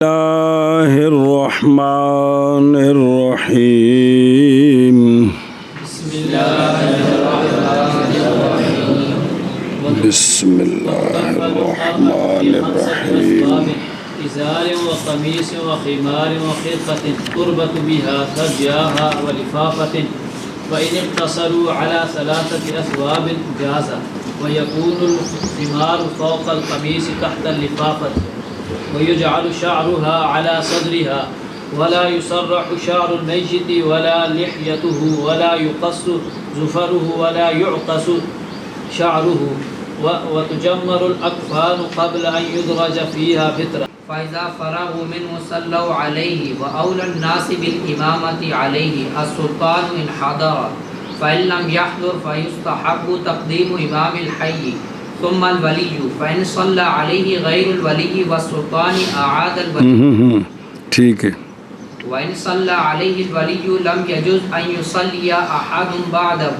اللہ الرحمن الرحیم بسم اللہ الرحمن الرحیم إزار وقميص وخمار وخرقة تربط بها ثدياها ولفافة وإن اقتصروا على 3 أثواب جاز ويكون الخمار فوق القميص تحت اللفافة ويجعل شعرها على صدرها ولا يسرح شعر الميت ولا لحيته ولا يقص ظفره ولا يعقص شعره وتجمر الأكفان قبل أن يدرج فيها فترة فإذا فرغوا منه صلوا عليه وأولى الناس بالإمامة عليه السلطان إن حضر فإن لم يحضر فيستحب تقديم إمام الحي ثم الولي فإن صلى عليه غير الولي والسلطان أعاد الولي ٹھیک ہے وإن صلى عليه الولي لم يجوز أن يصلي أحد بعده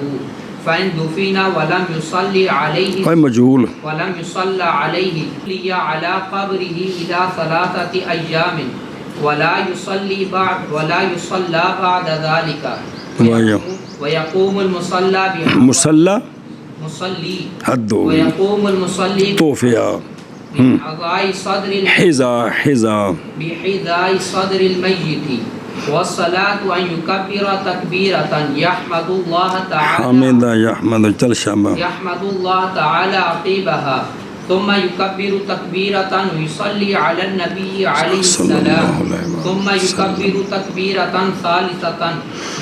فإن دفن ولم يصلي عليه مجهول ولم يصلى عليه لي على قبره إلى 3 أيام ولا يصلى بعد ذلك ويقوم المصلى مصلى حد ويقوم المصلي توفيا بحذاء صدر بحذاء صدر الميت والصلاة أن يكبر تكبيرة يحمد الله تعالى يحمد الله تعالى عقبها ثم يكبر تكبيرة ويصلي على النبي عليه السلام ثم يكبر تكبيرة ثالثة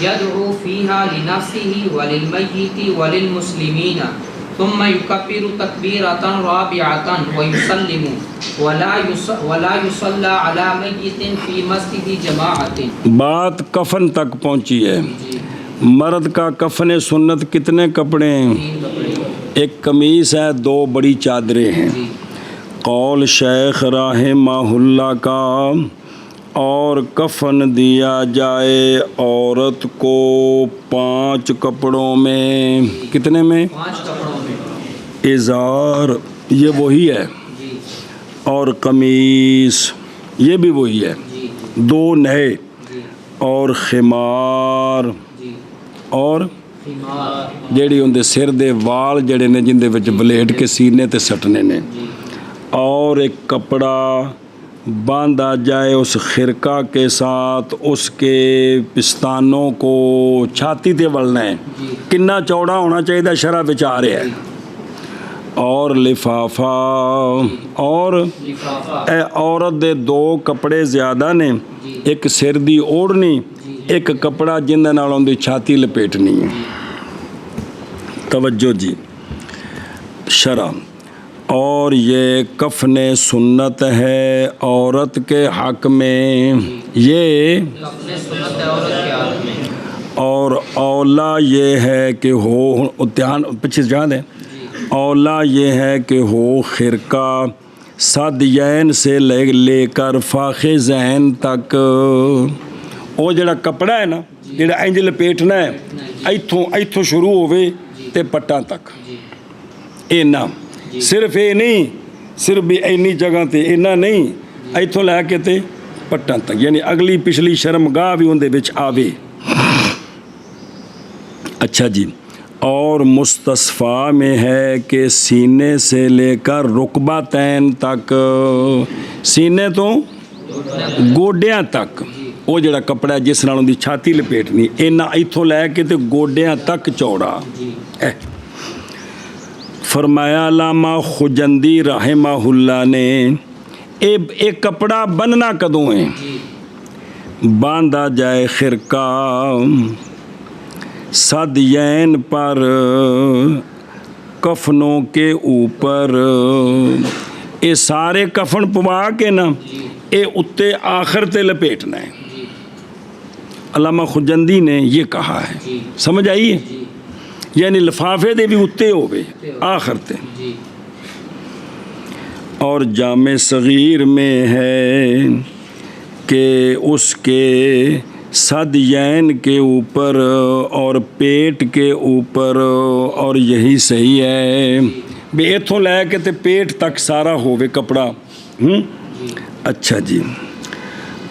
يدعو فيها لنفسه وللميت وللمسلمين ثم يكبر تكبيرة رابعة ويسلم ولا يصلى على ميت في مسجد جماعة. بات کفن تک پہنچی ہے. مرد کا کفن سنت کتنے کپڑے ہیں؟ 1 قمیص ہے، 2 بڑی چادریں ہیں. قول شیخ رحمہ اللہ کا اور کفن دیا جائے عورت کو 5 کپڑوں میں. کتنے میں؟ 5 کپڑوں میں. ازار یہ وہی ہے اور قمیص یہ بھی وہی ہے. 2 نئے اور خمار اور جیڑی اندے سر دے وال جڑے نے جن دے وچ بلیڈ کے سینے تے سٹنے نے. اور ایک کپڑا باندھا جائے اس خرقہ کے ساتھ، اس کے پستانوں کو چھاتی تے ولنا ہے. کنا چوڑا ہونا چاہیے شرع وچ آ رہا ہے. اور لفافہ اور اے عورت دے 2 کپڑے زیادہ نے، ایک سر دی اوڑھنی، ایک کپڑا جن دے نال اندی چھاتی لپیٹنی ہے. توجہ جی شرع. اور یہ کفن سنت ہے عورت کے حق میں. یہ اور اولا یہ ہے کہ ہو دھیان پیچھے جان دیں، اولا یہ ہے کہ ہو خرقہ صدیین سے لے کر فاخذین تک. وہ جڑا کپڑا ہے نا جڑا انج لپیٹنا ہے ایتھوں شروع ہوئے تے پٹاں تک. اینا صرف یہ نہیں، صرف بھی اینی جگہ تے اینا نہیں، ایتھوں لے کے تے پٹاں تک، یعنی اگلی پچھلی شرمگاہ بھی اندے وچ آوے. اچھا جی. اور مستصفا میں ہے کہ سینے سے لے کر رکبتین تک، سینے تو گوڈیاں تک وہ جڑا کپڑا ہے جس نال اندی چھاتی لپیٹنی، اینا ایتھوں لے کے تے گوڈیاں تک چوڑا. فرمایا علامہ خجندی رحمہ اللہ نے ایک کپڑا بننا کدوں ہے؟ باندھا جائے خرقہ صدیین پر کفنوں کے اوپر. اے سارے کفن پوا کے نا اے اتے آخر تے لپیٹنا ہے. علامہ خجندی نے یہ کہا ہے. سمجھ آئیے؟ یعنی لفافے دے بھی اتے ہوئے آخر تے. اور جامع صغیر میں ہے کہ اس کے صدیین کے اوپر اور پیٹ کے اوپر، اور یہی صحیح ہے بھی ایتھوں لے کے تے پیٹ تک سارا ہووے کپڑا. اچھا جی.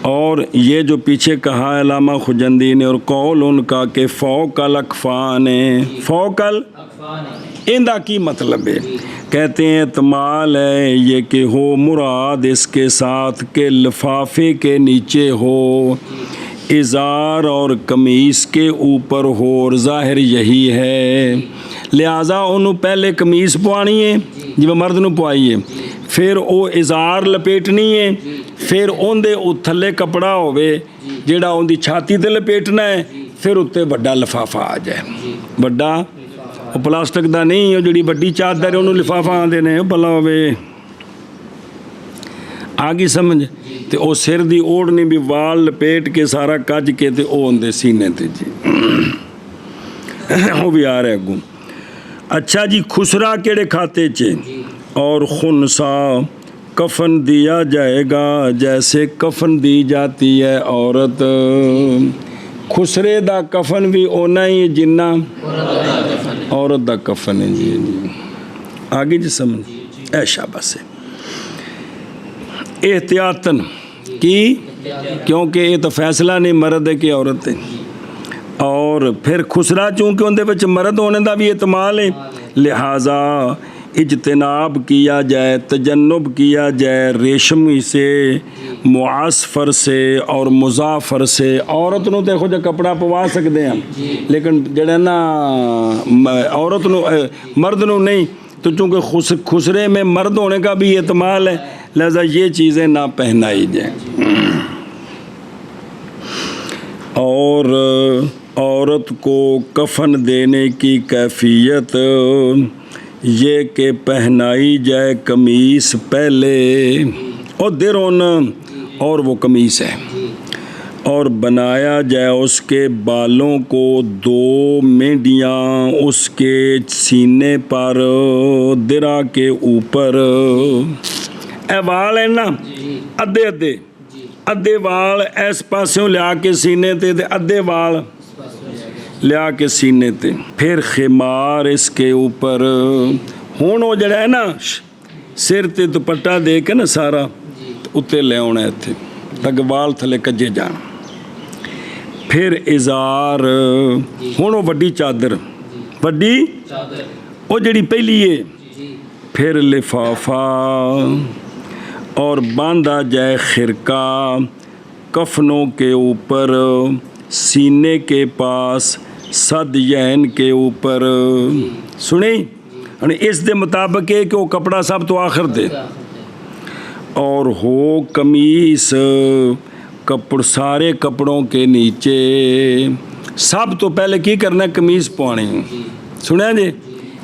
اور یہ جو پیچھے کہا ہے علامہ خجندی نے، اور قول ان کا کہ فوق الاکفان فوق ان دا کی مطلب ہے؟ کہتے ہیں احتمال ہے یہ کہ ہو مراد اس کے ساتھ کہ لفافے کے نیچے ہو، ازار اور قمیص کے اوپر ہو، اور ظاہر یہی ہے، لہٰذا انہوں پہلے قمیص پوانی ہے جب مرد نو پوائی ہے، پھر او ازار لپیٹنی ہے، پھر ان دے تھلے کپڑا ہوئے جیڑا ان دی چھاتی تے لپیٹنا ہے، پھر اتنے بڑا لفافہ آ جائے، بڑا وہ پلاسٹک دا نہیں، وہ جڑی بڑی چادر ہے انہوں لفافہ آدھے نے بلا ہوئے، آگی سمجھ تے او سر دی اوڑھنی بھی وال لپیٹ کے سارا کج کے تے او اندے سینے تے جی وہ بھی آ رہا ہے گو۔ اچھا جی، خسرا کیڑے کھاتے چے؟ اور خنسا کفن دیا جائے گا جیسے کفن دی جاتی ہے عورت، خسرے دا کفن بھی اونا ہی جنہ عورت دا کفن ہے جی جی آگے جی سمجھ ایشا بس ہے احتیاطاً کی، کیونکہ یہ تو فیصلہ نہیں مرد ہے کہ عورت ہے، اور پھر خسرا چونکہ اندے وچ مرد ہونے دا بھی احتمال ہے، لہٰذا اجتناب کیا جائے، تجنب کیا جائے ریشمی سے، معاصفر سے اور مضافر سے۔ عورت نو دیکھو جو کپڑا پوا سکتے ہیں لیکن جڑا نا عورت نو مرد نو نہیں، تو چونکہ خسرے میں مرد ہونے کا بھی احتمال ہے، لہذا یہ چیزیں نہ پہنائی جائیں۔ اور عورت کو کفن دینے کی کیفیت یہ کہ پہنائی جائے قمیص پہلے، اور درون اور وہ قمیص ہے، اور بنایا جائے اس کے بالوں کو 2 مینڈیاں اس کے سینے پر، درا کے اوپر، اے وال ہے نا ادھے وال اس پاسوں لیا کے سینے تے ادھے وال لیا کے سینے تے، پھر خمار اس کے اوپر، ہون وہ جڑا ہے نا سر تے دوپٹہ دے کے نا سارا اتنے لے آنا ہے تک وال تھلے کجے جان، پھر ازار، ہون وہ وڈی چادر وڈی وہ جڑی پہلی ہے، پھر لفافہ، اور باندھا جائے خرقہ کفنوں کے اوپر، سینے کے پاس، صدیین کے اوپر، سنیں اس دے مطابق ہے کہ وہ کپڑا سب تو آخر دے، اور ہو قمیص کپڑ سارے کپڑوں کے نیچے، سب تو پہلے کی کرنا ہے قمیص پوانی، سنیں جی۔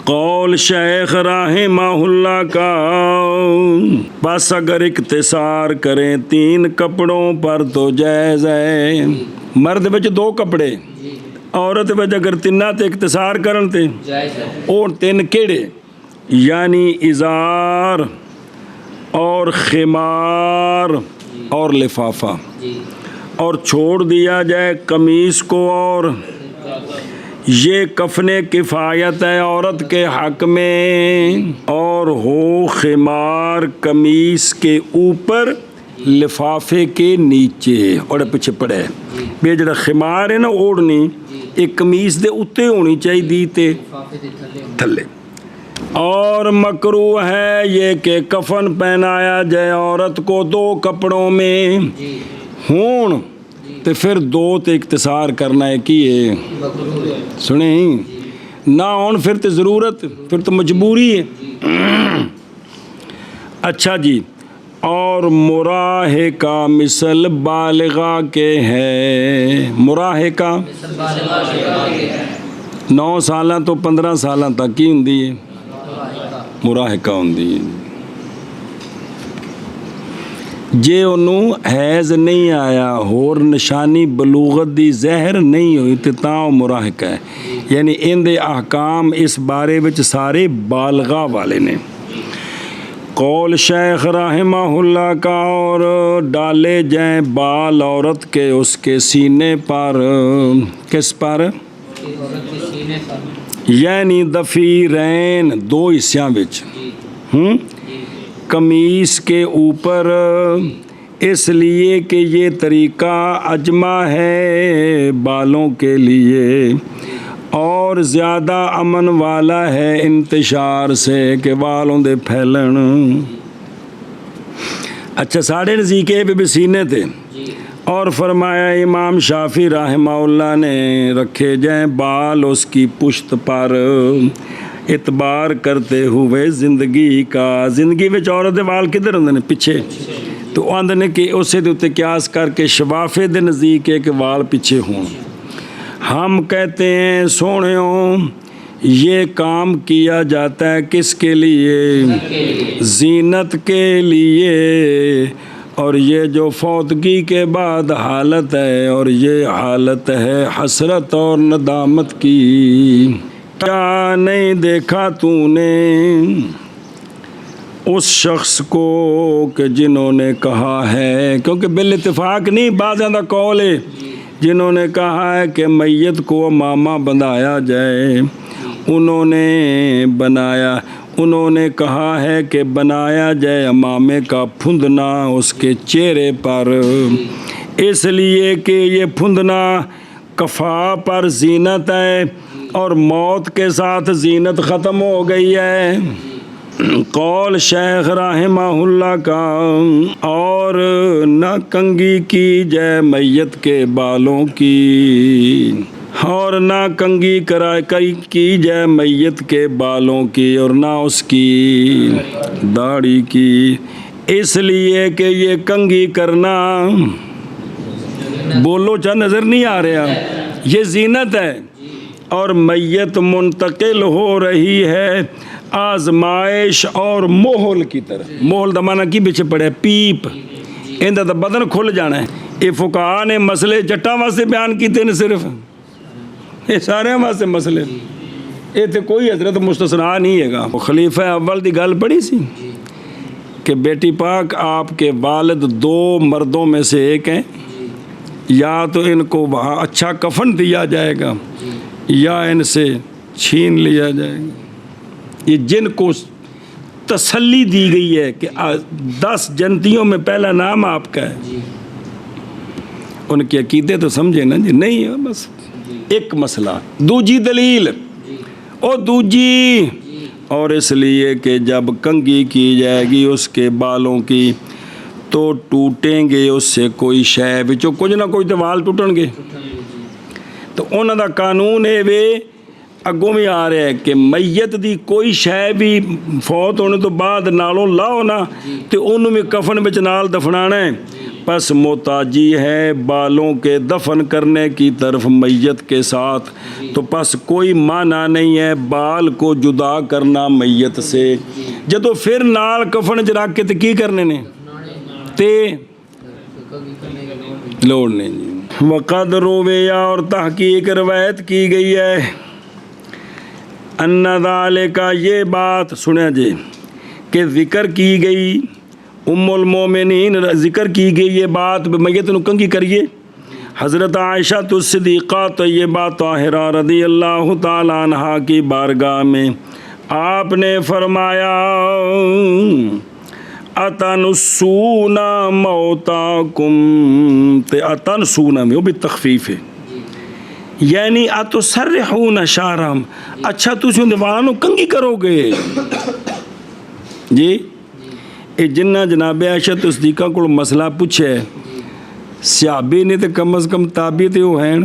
قول شیخ رحمہ اللہ کا، بس اگر اختصار کریں 3 کپڑوں پر تو جائز ہے، مرد وچ 2 کپڑے، عورت وچ اگر 3 تے اختصار کرن تے اور 3 کیڑے، یعنی ازار اور خمار اور لفافہ، اور چھوڑ دیا جائے قمیص کو، اور یہ کفن کفایت ہے عورت کے حق میں، اور ہو خمار قمیص کے اوپر لفافے کے نیچے، اور پیچھے پڑے بے جڑا خمار ہے نا اوڑھنی، ایک قمیص دے اتے ہونی چاہیے تے تھلے، اور مکروہ ہے یہ کہ کفن پہنایا جائے عورت کو 2 کپڑوں میں ہون، تو پھر 2 تے اختصار کرنا ہے کیے، سنیں نہ ہون پھر تو ضرورت، پھر تو مجبوری ہے۔ اچھا جی، اور مراہقہ مثل بالغہ کے ہے، مراہقہ 9 سالاں تو 15 سالاں تک ہی ہوندی ہے مراہقہ ہوندی ہے، جے انہوں حیض نہیں آیا اور نشانی بلوغت دی زہر نہیں ہوئی تو تاں مراہقہ ہے، یعنی ان دے احکام اس بارے وچ سارے بالغہ والے نے۔ قول شیخ رحمہ اللہ کا، اور ڈالے جائیں بال عورت کے اس کے سینے پر، کس پر؟ یعنی دفیرین 2 حصیاں وچ، قمیص کے اوپر اس لیے کہ یہ طریقہ اجمع ہے بالوں کے لیے اور زیادہ امن والا ہے انتشار سے کہ بالوں دے پھیلن. اچھا ساڑھے نزدیکے پہ بھی سینے تھے اور فرمایا امام شافعی رحمہ اللہ نے رکھے جائیں بال اس کی پشت پر اعتبار کرتے ہوئے زندگی کا. زندگی میں عورت دے بال کدھر ہوندے نے؟ پیچھے. تو آندے نے کہ اسے دے اتنے قیاس کر کے شفافے دے نزدیک ہے کہ بال پیچھے ہوں. ہم کہتے ہیں سونےوں یہ کام کیا جاتا ہے کس کے لیے؟ زینت کے لیے. اور یہ جو فوتگی کے بعد حالت ہے اور یہ حالت ہے حسرت اور ندامت کی. کیا نہیں دیکھا تو نے اس شخص کو کہ جنہوں نے کہا ہے، کیونکہ بالاتفاق نہیں بعضوں کا قول ہے، جنہوں نے کہا ہے کہ میت کو امامہ بندھایا جائے، انہوں نے کہا ہے کہ بنایا جائے امامے کا پھندنا اس کے چہرے پر، اس لیے کہ یہ پھندنا کفا پر زینت ہے اور موت کے ساتھ زینت ختم ہو گئی ہے. قول شیخ رحمہ اللہ کا. اور نہ کنگھی کی جائے میت کے بالوں کی، اور نہ کنگھی کی جائے میت کے بالوں کی اور نہ اس کی داڑھی کی، اس لیے کہ یہ کنگھی کرنا بولو چا نظر نہیں آ رہا، یہ زینت ہے اور میت منتقل ہو رہی ہے آزمائش اور محل کی طرح. محل دمانہ کی پیچھے پڑے پیپ، اندہ دا بدن کھل جانا ہے. یہ فقہاء نے مسئلے جٹاں واسطے بیان کیتے ہیں، صرف یہ سارے واسطے مسئلے، یہ تے کوئی حضرت مستثنا نہیں ہے گا. خلیفہ اول دی گل پڑھی سی کہ بیٹی پاک آپ کے والد دو مردوں میں سے ایک ہیں، یا تو ان کو وہاں اچھا کفن دیا جائے گا یا ان سے چھین لیا جائے گا. یہ جن کو تسلی دی گئی ہے کہ 10 جنتیوں میں پہلا نام آپ کا ہے، ان کے عقیدے تو سمجھے نا جی. نہیں ہے بس ایک مسئلہ. دوجی دلیل دوجی، اور اس لیے کہ جب کنگھی کی جائے گی اس کے بالوں کی تو ٹوٹیں گے اس سے کوئی شے وچوں کچھ نہ کچھ تو وال ٹوٹن گے. تو انہوں دا قانون ہے وے اگوں بھی آ رہا ہے کہ میت دی کوئی شے بھی فوت ہونے تو بعد نالوں لاؤ نا تو انہوں میں کفن بچ نال دفنانا ہے. پس محتاجی ہے بالوں کے دفن کرنے کی طرف میت کے ساتھ، تو پس کوئی معنی نہیں ہے بال کو جدا کرنا میت سے. جدو پھر نال کفن چ رکھ کے تو کی کرنے نے تے لوڑ نہیں جی. وقد رویا، اور تحقیق روایت کی گئی ہے، ان ذالک، یہ بات سنیں جی کہ ذکر کی گئی ام المومنین، ذکر کی گئی یہ بات میت نو کنگھی کریے. حضرت عائشہ الصدیقہ طیبہ طاہرہ رضی اللہ تعالی عنہا کی بارگاہ میں آپ نے فرمایا اتنسون موتاکم، تے اتنسون میں وہ بھی تخفیف ہے، یعنی اتسرحون شعرہم، اچھا تسی ان دیوانوں کنگھی کرو گے جی. یہ جنہ جناب عائشہ صدیقہ کو مسئلہ پوچھے صحابی نے تو کم از کم تابعی تے وہ ہیں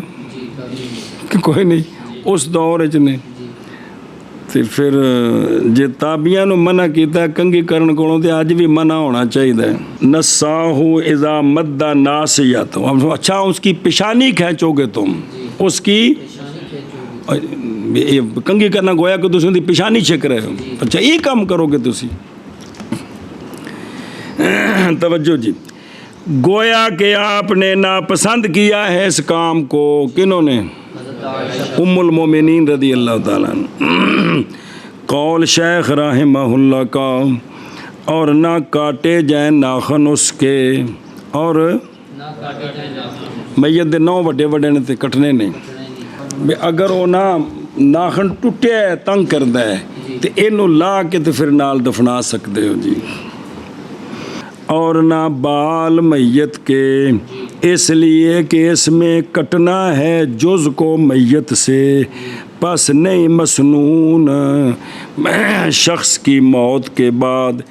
کہ کوئی نہیں اس دور نے، تو پھر جے تابعیاں نو منع کیتا کنگھی کرن کولوں تے اج بھی منع ہونا چاہیے. نساہو اذا مد ناسیت، اچھا اس کی پیشانی کھینچو گے تم، اس کی کنگھی کرنا گویا کہ تسی ان دی پیشانی چھک رہے ہو. اچھا یہ کام کرو گے تسی. توجہ جی، گویا کہ آپ نے ناپسند کیا ہے اس کام کو. کنہوں نے؟ ام المومنین رضی اللہ تعالیٰ عنہ. قول شیخ رحمہ اللہ کا. اور نہ کاٹے جائیں ناخن اس کے، اور میت دے 9 وڈے وڈے نے تے کٹنے نہیں. اگر وہ ناخن ٹوٹیا ہے تنگ کردا ہے تے اینو لا کے تے پھر نال دفنا سکتے ہو جی. اور نہ بال میت کے، اس لیے کہ اس میں کٹنا ہے جز کو میت سے، پس نہیں مسنون شخص کی موت کے بعد،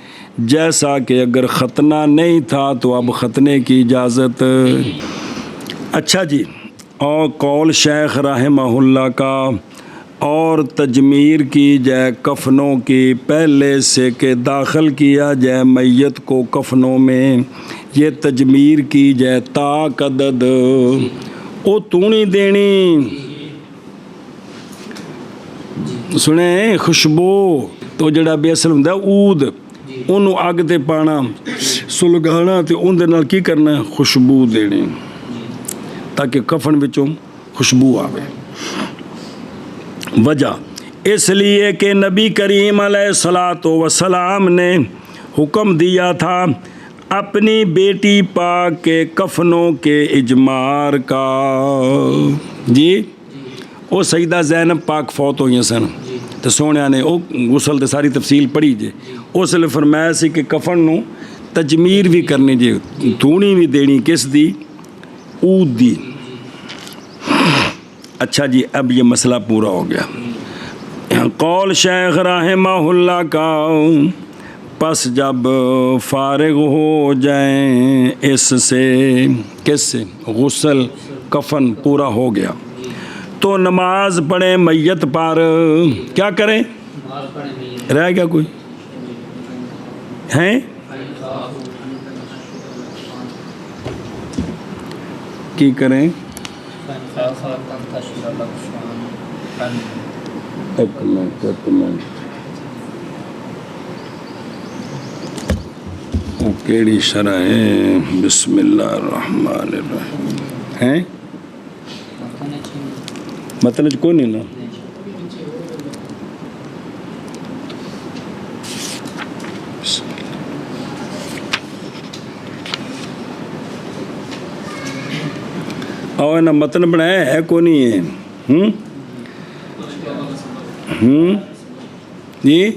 جیسا کہ اگر ختنہ نہیں تھا تو اب ختنے کی اجازت۔ اچھا جی، اور قول شیخ رحمہ اللہ کا، اور تجمیر کی جائے کفنوں کی پہلے سے کہ داخل کیا جائے میت کو کفنوں میں، یہ تجمیر کی جائے تاک عدد او تو نہیں دینی، سنیں خوشبو تو جڑا بے اصل ہوندا عود، انہوں اگ تے پانا سلگانا تے اون دے نال کی کرنا ہے، خوشبو دینی تاکہ کفن وچوں خوشبو آوے۔ وجہ اس لیے کہ نبی کریم علیہ الصلاۃ والسلام نے حکم دیا تھا اپنی بیٹی پاک کے کفنوں کے اجمار کا۔ جی وہ سیدہ زینب پاک فوت ہوئی سن تو سونے نے وہ غسل تے ساری تفصیل پڑھی جے، اس لیے فرمایا سی کہ کفن نو تجمیر بھی کرنی جے، دھونی بھی دینی، کس دی؟ عود دی۔ اچھا جی، اب یہ مسئلہ پورا ہو گیا۔ قول شیخ رحمہ اللہ کا، پس جب فارغ ہو جائیں اس سے، کس سے؟ غسل کفن پورا ہو گیا تو نماز پڑھیں میت پر۔ کیا کریں؟ رہ گیا کوئی ہیں؟ کی کریں؟ ایک منٹ وہ کیڑی شرح ہے؟ بسم اللہ الرحمن الرحیم ہیں؟ مطلب کون نہیں نا؟ اور نا متن بنایا ہے کو نہیں ہے؟ جی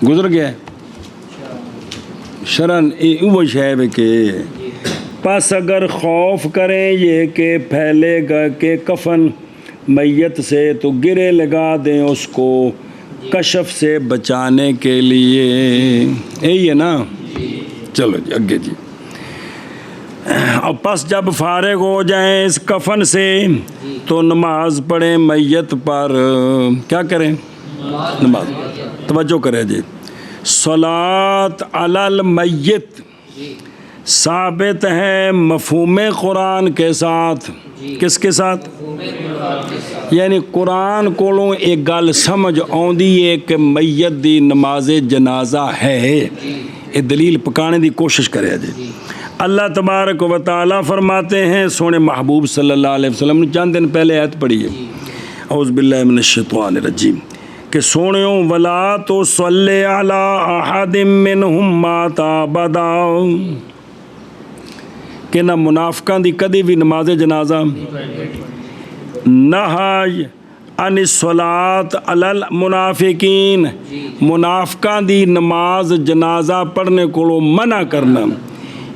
گزر گیا شرن وہ شہب کہ پس اگر خوف کریں یہ کہ پھیلے گا کہ کفن میت سے تو گرے لگا دیں اس کو کشف سے بچانے کے لیے، یہی ہے نا؟ چلو جی اگے جی۔ اور پس جب فارغ ہو جائیں اس کفن سے تو نماز پڑھیں میت پر۔ کیا کریں؟ نماز۔ توجہ کریں جی، صلاۃ علی المیت ثابت ہے مفہوم قرآن کے ساتھ۔ کس کے ساتھ؟ یعنی قرآن کولوں ایک گل سمجھ آندی ہے کہ میت دی نماز جنازہ ہے، یہ دلیل پکانے دی کوشش کرے جی۔ اللہ تبارک و تعالیٰ فرماتے ہیں، سونے محبوب صلی اللہ علیہ وسلم نے چند دن پہلے آیت پڑھی ہے، اعوذ باللہ من الشیطان الرجیم، کہ سونیوں ولا تو صلی علی احد منہم مات ابدا، کہ نہ منافقاں دی کدی بھی نماز جنازہ، نہی ان الصلاۃ علی المنافقین، منافقاں دی نماز جنازہ پڑھنے کو منع کرنا،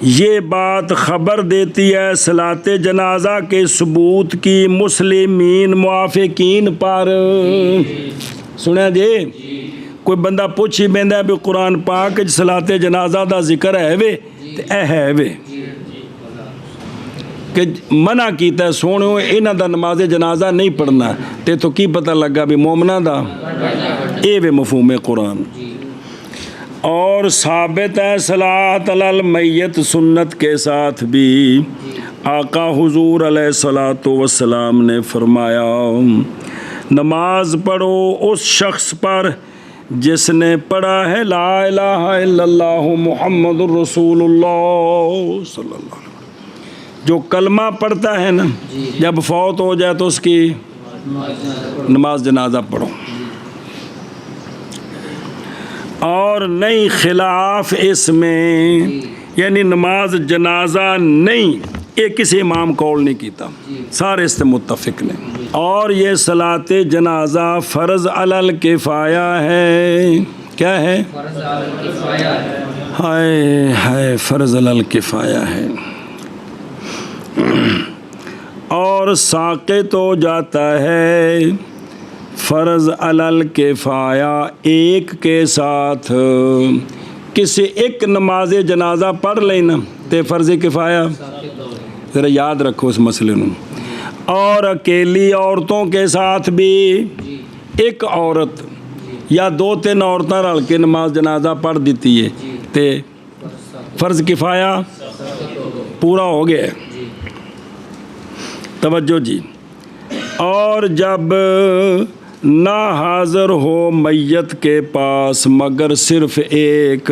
یہ بات خبر دیتی ہے صلاۃ جنازہ کے ثبوت کی مسلمین موافقین پر۔ سنیا جی، کوئی بندہ پوچھ ہی بیندا بھی قرآن پاک صلاۃ جنازہ دا ذکر ہے وے تے اے ہے وے کہ منع کیتا ہے سونیو انہاں دا نماز جنازہ نہیں پڑھنا، تے تو کی پتہ لگا بھی مومناں دا اے وے مفہوم قرآن۔ اور ثابت ہے صلاۃ علی المیت سنت کے ساتھ بھی، آقا حضور علیہ الصلاۃ والسلام نے فرمایا نماز پڑھو اس شخص پر جس نے پڑھا ہے لا الہ الا اللہ محمد الرسول اللہ صلی اللہ علیہ وسلم، جو کلمہ پڑھتا ہے نا جب فوت ہو جائے تو اس کی نماز جنازہ پڑھو۔ اور نہیں خلاف اس میں، یعنی نماز جنازہ نہیں، یہ کسی امام قول نہیں کیتا، سارے اس سے متفق نے۔ اور یہ صلاۃ جنازہ فرض علی الکفایہ ہے۔ کیا ہے؟ ہائے ہائے فرض الکفایہ ہے، اور ساقط ہو جاتا ہے فرض الکفایہ ایک کے ساتھ۔ کسی ایک نماز جنازہ پڑھ لینا تے فرض کفایہ، ذرا یاد رکھو اس مسئلے نو۔ اور اکیلی عورتوں کے ساتھ بھی ایک عورت یا 2-3 عورتیں رل کے نماز جنازہ پڑھ دیتی ہے تے فرض کفایہ پورا ہو گیا ہے۔ توجہ جی۔ اور جب نہ حاضر ہو میت کے پاس مگر صرف ایک،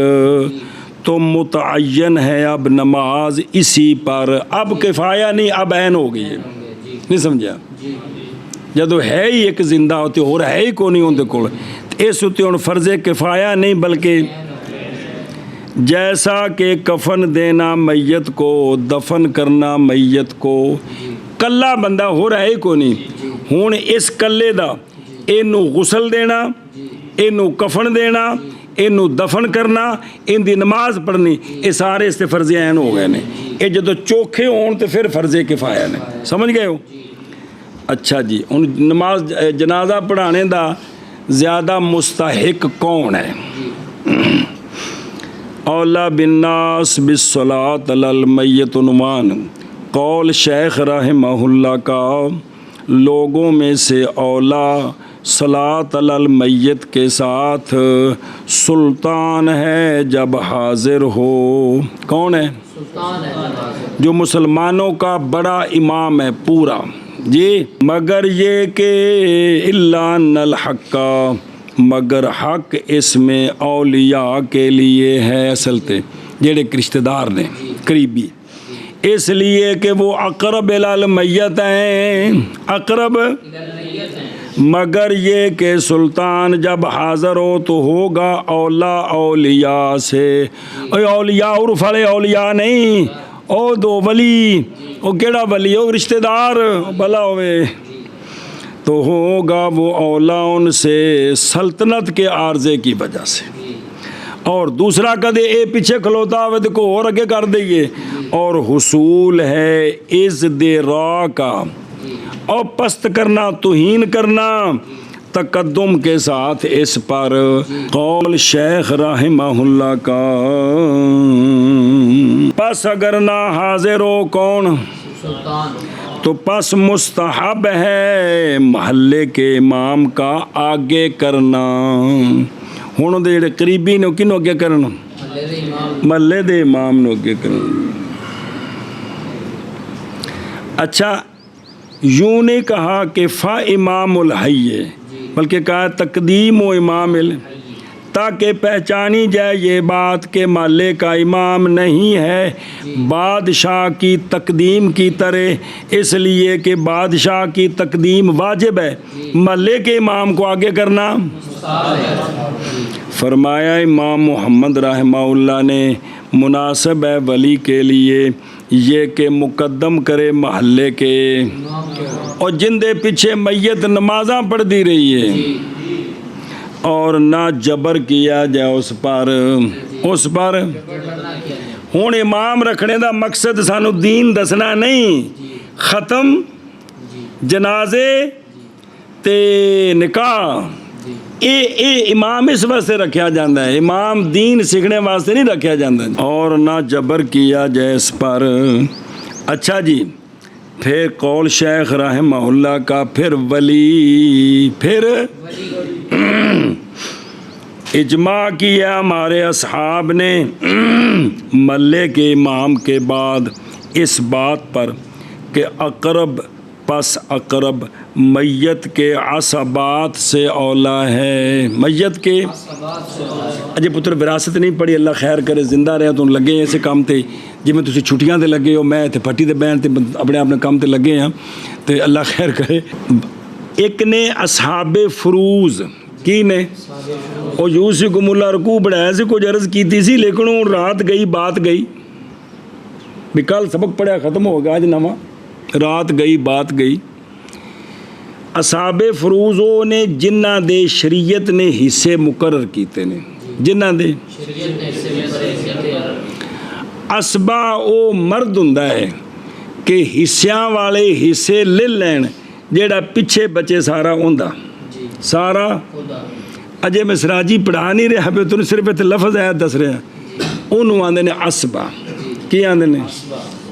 تو متعین ہے اب نماز اسی پر، اب کفایہ نہیں، اب عین ہو گئی ہے، نہیں سمجھا؟ جدو ہے ہی ایک زندہ ہوتی اور ہے ہی کو نہیں ہوتے کول، اس ہوتے ہوں فرض کفایہ نہیں بلکہ جیسا کہ کفن دینا میت کو، دفن کرنا میت کو، کلا بندہ ہو رہا ہے کو نہیں، ہوں اس کلے دا اینو غسل دینا، اینو کفن دینا، اینو دفن کرنا، ان دی نماز پڑھنی، یہ سارے اس تے فرض عین ہو گئے نے۔ یہ جدو چوکھے ہون تو پھر فرض کفایہ نے، سمجھ گئے ہو؟ اچھا جی، ہن نماز جنازہ پڑھانے دا زیادہ مستحق کون ہے؟ اولا بالناس بالصلاۃ علی المیت عنوان، قول شیخ رحمہ اللہ کا لوگوں میں سے اولا صلاۃ علی المیت کے ساتھ سلطان ہے جب حاضر ہو۔ کون ہے؟ سلطان ہے، جو مسلمانوں کا بڑا امام ہے پورا جی، مگر یہ کہ الا ان الحق، مگر حق اس میں اولیاء کے لیے ہے، اصل تے جڑے رشتہ دار نے قریبی، اس لیے کہ وہ اقرب الی المیت ہیں، اقرب، مگر یہ کہ سلطان جب حاضر ہو تو ہوگا اولا اولیاء سے۔ اولیاء عرف والے اولیاء نہیں، او دو ولی، او کیڑا ولی، او رشتہ دار بھلا ہوئے، تو ہوگا وہ اولا ان سے سلطنت کے عارضے کی وجہ سے۔ اور دوسرا کدے اے پیچھے کھلوتا ہوئے تو کو اور اگے کر دئیے، اور حصول ہے ازدراء کا، اور پست کرنا، توہین کرنا تقدم کے ساتھ اس پر۔ قول شیخ رحمہ اللہ کا، پس اگر نہ حاضر ہو کون؟ سلطان، تو پس مستحب ہے محلے کے امام کا آگے کرنا۔ ہوں دے جڑے قریبی نے کنوں اگے کرنا؟ محلے دے امام نے اگے کرنا۔ اچھا، یوں نہیں کہا کہ فا امام الحی ہے، بلکہ کہا تقدیم و امام تاکہ پہچانی جائے یہ بات کہ محلے کا امام نہیں ہے بادشاہ کی تقدیم کی طرح، اس لیے کہ بادشاہ کی تقدیم واجب ہے، محلے کے امام کو آگے کرنا۔ فرمایا امام محمد رحمہ اللہ نے مناسب ہے ولی کے لیے یہ کہ مقدم کرے محلے کے، اور جن دے پیچھے میت نمازاں پڑھ دی رہی ہے، اور نہ جبر کیا جائے اس پر۔ ہوں امام رکھنے دا مقصد سانو دین دسنا نہیں، ختم جنازے تے نکاح اے امام اس واسطے رکھیا جاندہ ہے، امام دین سیکھنے واسطے نہیں رکھیا جاندہ ہے، اور نہ جبر کیا جائے اس پر۔ اچھا جی، پھر قول شیخ رحمہ اللہ کا، پھر ولی، پھر اجماع کیا ہمارے اصحاب نے محلے کے امام کے بعد اس بات پر کہ اقرب پس اقرب میت کے عصبات سے اولا ہے، میت کے اجے پتر وراثت نہیں پڑھی، اللہ خیر کرے، زندہ رہے تو لگے ایسے کام تے جی میں تسی چھٹیاں تے لگے ہو، میں تے پھٹی تے بہن تے اپنے اپنے کام تے لگے ہیں، تے اللہ خیر کرے۔ ایک نے اصحاب فروز کی نے او یوسکم اللہ رکوع بڑھایا سے کچھ عرض کیتی سی، لیکن وہ رات گئی بات گئی، بھی کل سبق پڑھیا ختم ہو گیا، آج نواں رات گئی بات گئی۔ اصحاب فروزوں نے جنہ دے شریعت نے حصے مقرر کیتے نے، ਜਿਨ੍ਹਾਂ ਦੇ شریعت نے حصے میں سے حصے ਅਸਬਾ ਉਹ ਮਰਦ ਹੁੰਦਾ ਹੈ ਕਿ ਹਿੱਸਿਆਂ ਵਾਲੇ ਹਿੱਸੇ ਲੈ ਲੈਣ, ਜਿਹੜਾ ਪਿੱਛੇ ਬਚੇ ਸਾਰਾ ਹੁੰਦਾ جی ਸਾਰਾ। خدا ਅਜੇ ਮੈਂ ਸਰਾਜੀ ਪੜ੍ਹਾ ਨਹੀਂ ਰਿਹਾ ਵੀ ਤੁਹਾਨੂੰ ਸਿਰਫ ਇੱਥੇ ਲਫ਼ਜ਼ ਆਇਆ ਦੱਸ ਰਿਹਾ, ਉਹਨੂੰ ਆਉਂਦੇ ਨੇ ਅਸਬਾ। ਕੀ ਆਉਂਦੇ ਨੇ?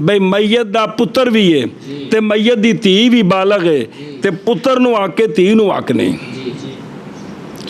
ਬਈ ਮਈਅਤ ਦਾ ਪੁੱਤਰ ਵੀ ਹੈ ਤੇ ਮਈਅਤ ਦੀ ਧੀ ਵੀ ਬਾਲਗ ਹੈ ਤੇ ਪੁੱਤਰ ਨੂੰ ਹੱਕ ਹੈ, ਧੀ ਨੂੰ ਹੱਕ ਨਹੀਂ।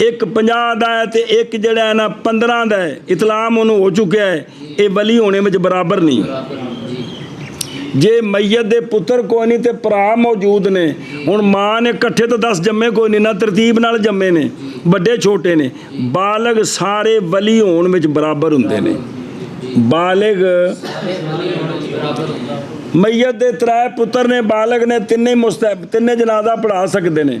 ਇੱਕ 50 ਦਾ ਹੈ ਤੇ ਇੱਕ ਜਿਹੜਾ ਹੈ ਨਾ 15 ਦਾ ਹੈ, ਇਤਲਾਮ ਉਹਨੂੰ ਹੋ ਚੁੱਕਿਆ ਹੈ, ਇਹ ਵਲੀ ਹੋਣੇ ਵਿੱਚ ਬਰਾਬਰ ਨਹੀਂ। ਜੇ ਮਈਤ ਦੇ ਪੁੱਤਰ ਕੋਈ ਨਹੀਂ ਤੇ ਭਰਾ ਮੌਜੂਦ ਨੇ, ਹੁਣ ਮਾਂ ਨੇ ਇਕੱਠੇ ਤਾਂ 10 ਜੰਮੇ ਕੋਈ ਨਹੀਂ ਨਾ, ਤਰਤੀਬ ਨਾਲ ਜੰਮੇ ਨੇ, ਵੱਡੇ ਛੋਟੇ ਨੇ, ਬਾਲਗ ਸਾਰੇ ਵਲੀ ਹੋਣ ਵਿੱਚ ਬਰਾਬਰ ਹੁੰਦੇ ਨੇ। ਬਾਲਗ ਮਈਤ ਦੇ 3 ਪੁੱਤਰ ਨੇ, ਬਾਲਗ ਨੇ, ਤਿੰਨੇ ਜਨਾਜ਼ਾ ਪੜ੍ਹਾ ਸਕਦੇ ਨੇ।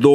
2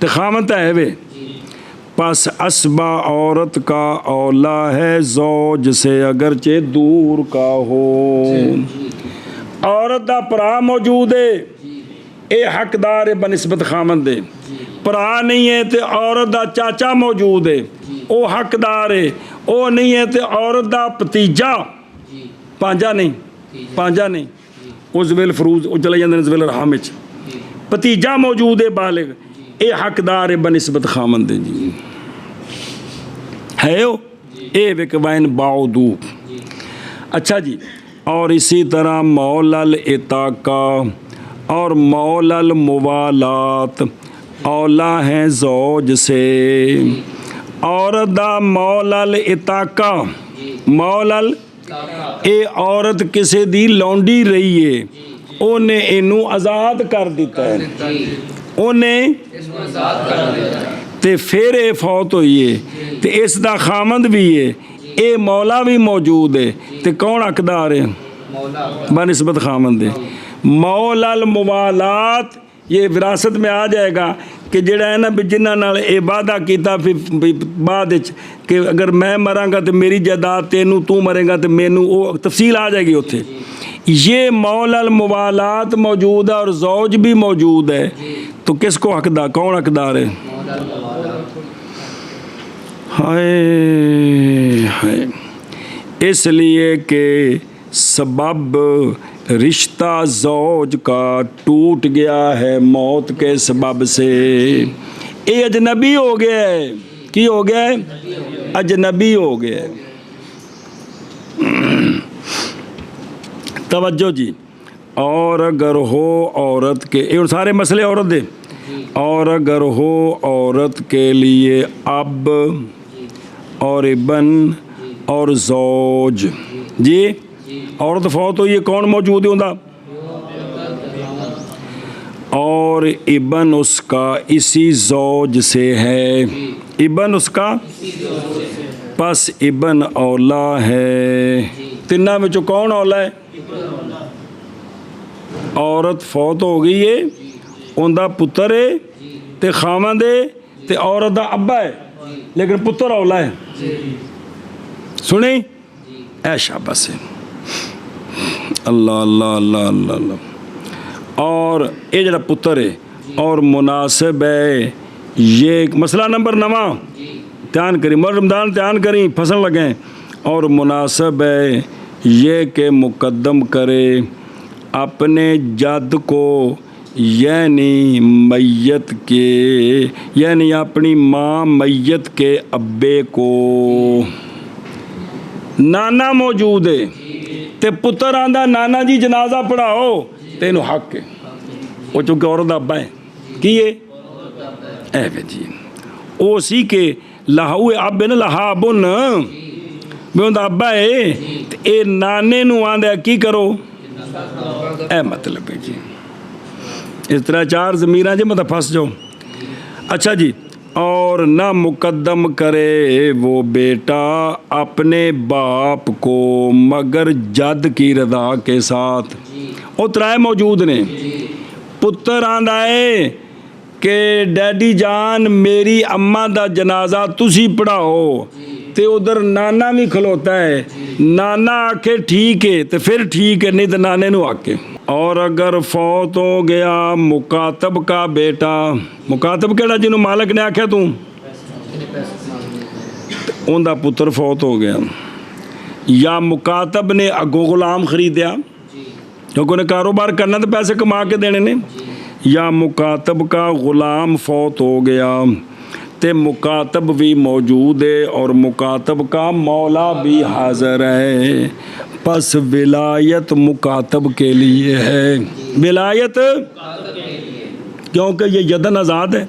تو خامد ہے وے پس اسبا عورت کا اولا ہے زوج سے اگرچہ دور کا ہو عورت دا پرا موجود ہے اے حقدار ہے بنسبت خامد دے پرا نہیں ہے تو عورت دا چاچا موجود ہے او حقدار ہے او نہیں ہے تو عورت دا پتیجا پانجا نہیں او زویل فروز او چلے جاندے زویل رحم وچ پتیجا موجود ہے بالغ اے حقدار ہے بنسبت خامد دے جی ہے اے وکوائن باعدو اچھا جی اور اسی طرح مولا الاتاقہ اور مولا الموالات اولا ہیں زوج سے عورت دا مولا الاتاقہ مولا اے عورت کسی دی لونڈی رہی ہے اونے اینو آزاد کر دیتا ہے اونے تے پھر اے فوت ہوئی ہے تے اس دا خامند بھی ہے اے مولا بھی موجود ہے تے کون حقدار ہے بنسبت خامند ہے مولا الموالات یہ وراثت میں آ جائے گا کہ جڑا ہے نا بھی جنہاں نال اے وعدہ کیتا پھر بعد کہ اگر میں مراں گا تو میری جائیداد تینوں تو مرے گا تو مینوں وہ تفصیل آ جائے گی اتنے یہ مولا الموالات موجود ہے اور زوج بھی موجود ہے تو کس کو حقدار کون حقدار ہے ہائے اس لیے کہ سبب رشتہ زوج کا ٹوٹ گیا ہے موت کے سبب سے اے اجنبی ہو گیا ہے کی ہو گیا ہے اجنبی ہو گیا ہے توجہ جی اور اگر ہو عورت کے یہ سارے مسئلے عورت دے اور اگر ہو عورت کے لیے اب اور ابن اور زوج جی عورت فوت ہوئی ہے کون موجود ہے ہوندا اور ابن اس کا اسی زوج سے ہے ابن اس کا پس ابن اولا ہے تینوں میں کون اولا ہے عورت فوت ہو گئی ہے اوندا پتر ہے تے خامند ہے تے عورت دا ابا ہے لیکن پتر اولا ہے سنیں اے شاباش ہے اللہ اللہ اللہ اللہ اللہ اور یہ جڑا پتر ہے اور مناسب ہے یہ مسئلہ نمبر 9 دھیان کریں رمضان دھیان کریں پھنسن لگیں اور مناسب ہے یہ کہ مقدم کرے اپنے جد کو یعنی میت کے یعنی اپنی ماں میت کے ابے کو نانا موجود ہے تے پتر آندا نانا جی جنازہ پڑھاؤ تینوں حق ہے وہ چونکہ عورت دا ابا ہے کی ہے اے بے جی او سی کے لہو اب نا لہابن میں اوندا ابا ہے تے اے نانے نو آندا کی کرو اے مطلب ہے جی اس طرح 4 ضمیراں جی مطلب پھنس جاؤ اچھا جی اور نہ مقدم کرے وہ بیٹا اپنے باپ کو مگر جد کی رضا کے ساتھ وہ 3 موجود نے پتر آندا ہے کہ ڈیڈی جان میری اماں دا جنازہ تسی پڑھاؤ تے ادھر نانا بھی کھلوتا ہے نانا آکے ٹھیک ہے تو پھر ٹھیک ہے نہیں تو نانے نو آکے اور اگر فوت ہو گیا مکاتب کا بیٹا مکاتب کہڑا جنہوں مالک نے آکھیا توں ان دا پتر فوت ہو گیا یا مکاتب نے اگو غلام خریدیا کیونکہ انہیں کاروبار کرنا تو پیسے کما کے دینے نے یا مکاتب کا غلام فوت ہو گیا تے مکاتب بھی موجود ہے اور مکاتب کا مولا بھی حاضر ہے پس ولایت مکاتب کے لیے ہے ولایت کیونکہ یہ یدن آزاد ہے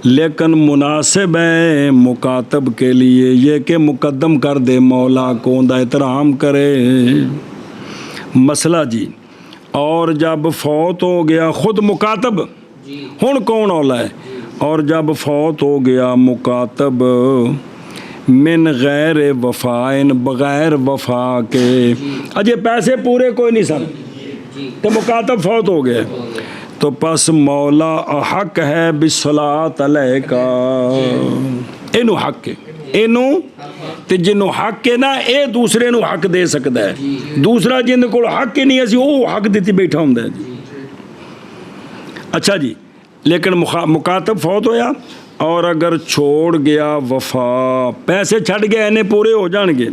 لیکن مناسب ہے مکاتب کے لیے یہ کہ مقدم کر دے مولا کو اندہ احترام کرے مسئلہ جی اور جب فوت ہو گیا خود مکاتب ہن کون اولا ہے اور جب فوت ہو گیا مکاتب من غیر وفائن بغیر وفا کے اجے پیسے پورے کوئی نہیں سن تو مکاتب فوت ہو گئے تو پس مولا حق ہے بصلاۃ علیکا اینو حق ہے اینو تے جنوں حق ہے نا اے دوسرے نو حق دے سکدا ہے دوسرا جن کول حق ہی نہیں اسی او حق دتی بیٹھا ہوندا ہے جی اچھا جی لیکن مکاتب فوت ہویا اور اگر چھوڑ گیا وفا پیسے چھڑ گئے انہیں پورے ہو جان گے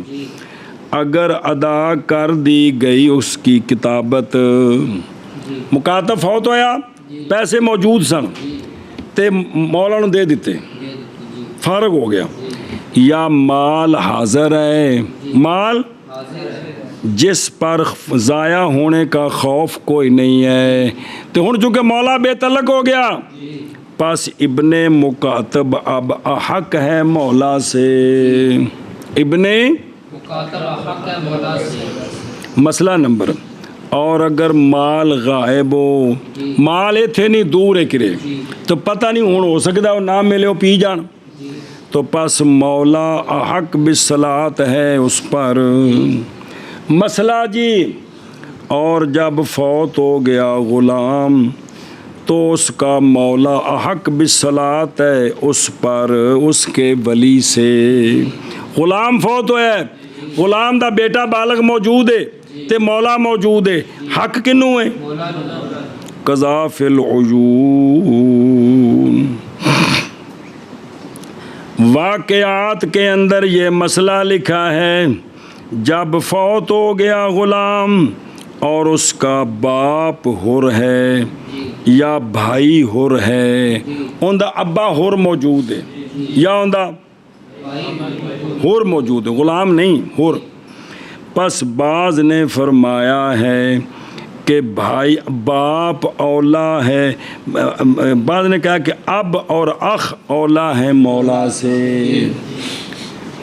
اگر ادا کر دی گئی اس کی کتابت مکاتب فوت ہویا پیسے موجود سن تے مولا نو دے دیتے فارغ ہو گیا یا مال حاضر ہے مال جس پر ضائع ہونے کا خوف کوئی نہیں ہے تو ہن چونکہ مولا بے تعلق ہو گیا پس ابن مکاتب اب احق ہے مولا سے ابن مکاتب حق ہے مولا سے مسئلہ نمبر اور اگر مال غائب ہو مال ایتھے نہیں دور ہے کرے تو پتہ نہیں ہوں ہو سکتا وہ نہ ملے ہو پی جان تو پس مولا احق بالصلاۃ ہے اس پر مسئلہ جی اور جب فوت ہو گیا غلام تو اس کا مولا احق بالصلاۃ ہے اس پر اس کے ولی سے غلام فوت ہوا ہے غلام دا بیٹا بالغ موجود ہے تے مولا موجود ہے حق کنوں ہے قضا فی العیون واقعات کے اندر یہ مسئلہ لکھا ہے جب فوت ہو گیا غلام اور اس کا باپ حر ہے یا بھائی حر ہے اوندا ابا حر موجود ہے یا اوندا حر موجود ہے غلام نہیں حر پس بعض نے فرمایا ہے کہ بھائی باپ اولا ہے بعض نے کہا کہ اب اور اخ اولا ہے مولا سے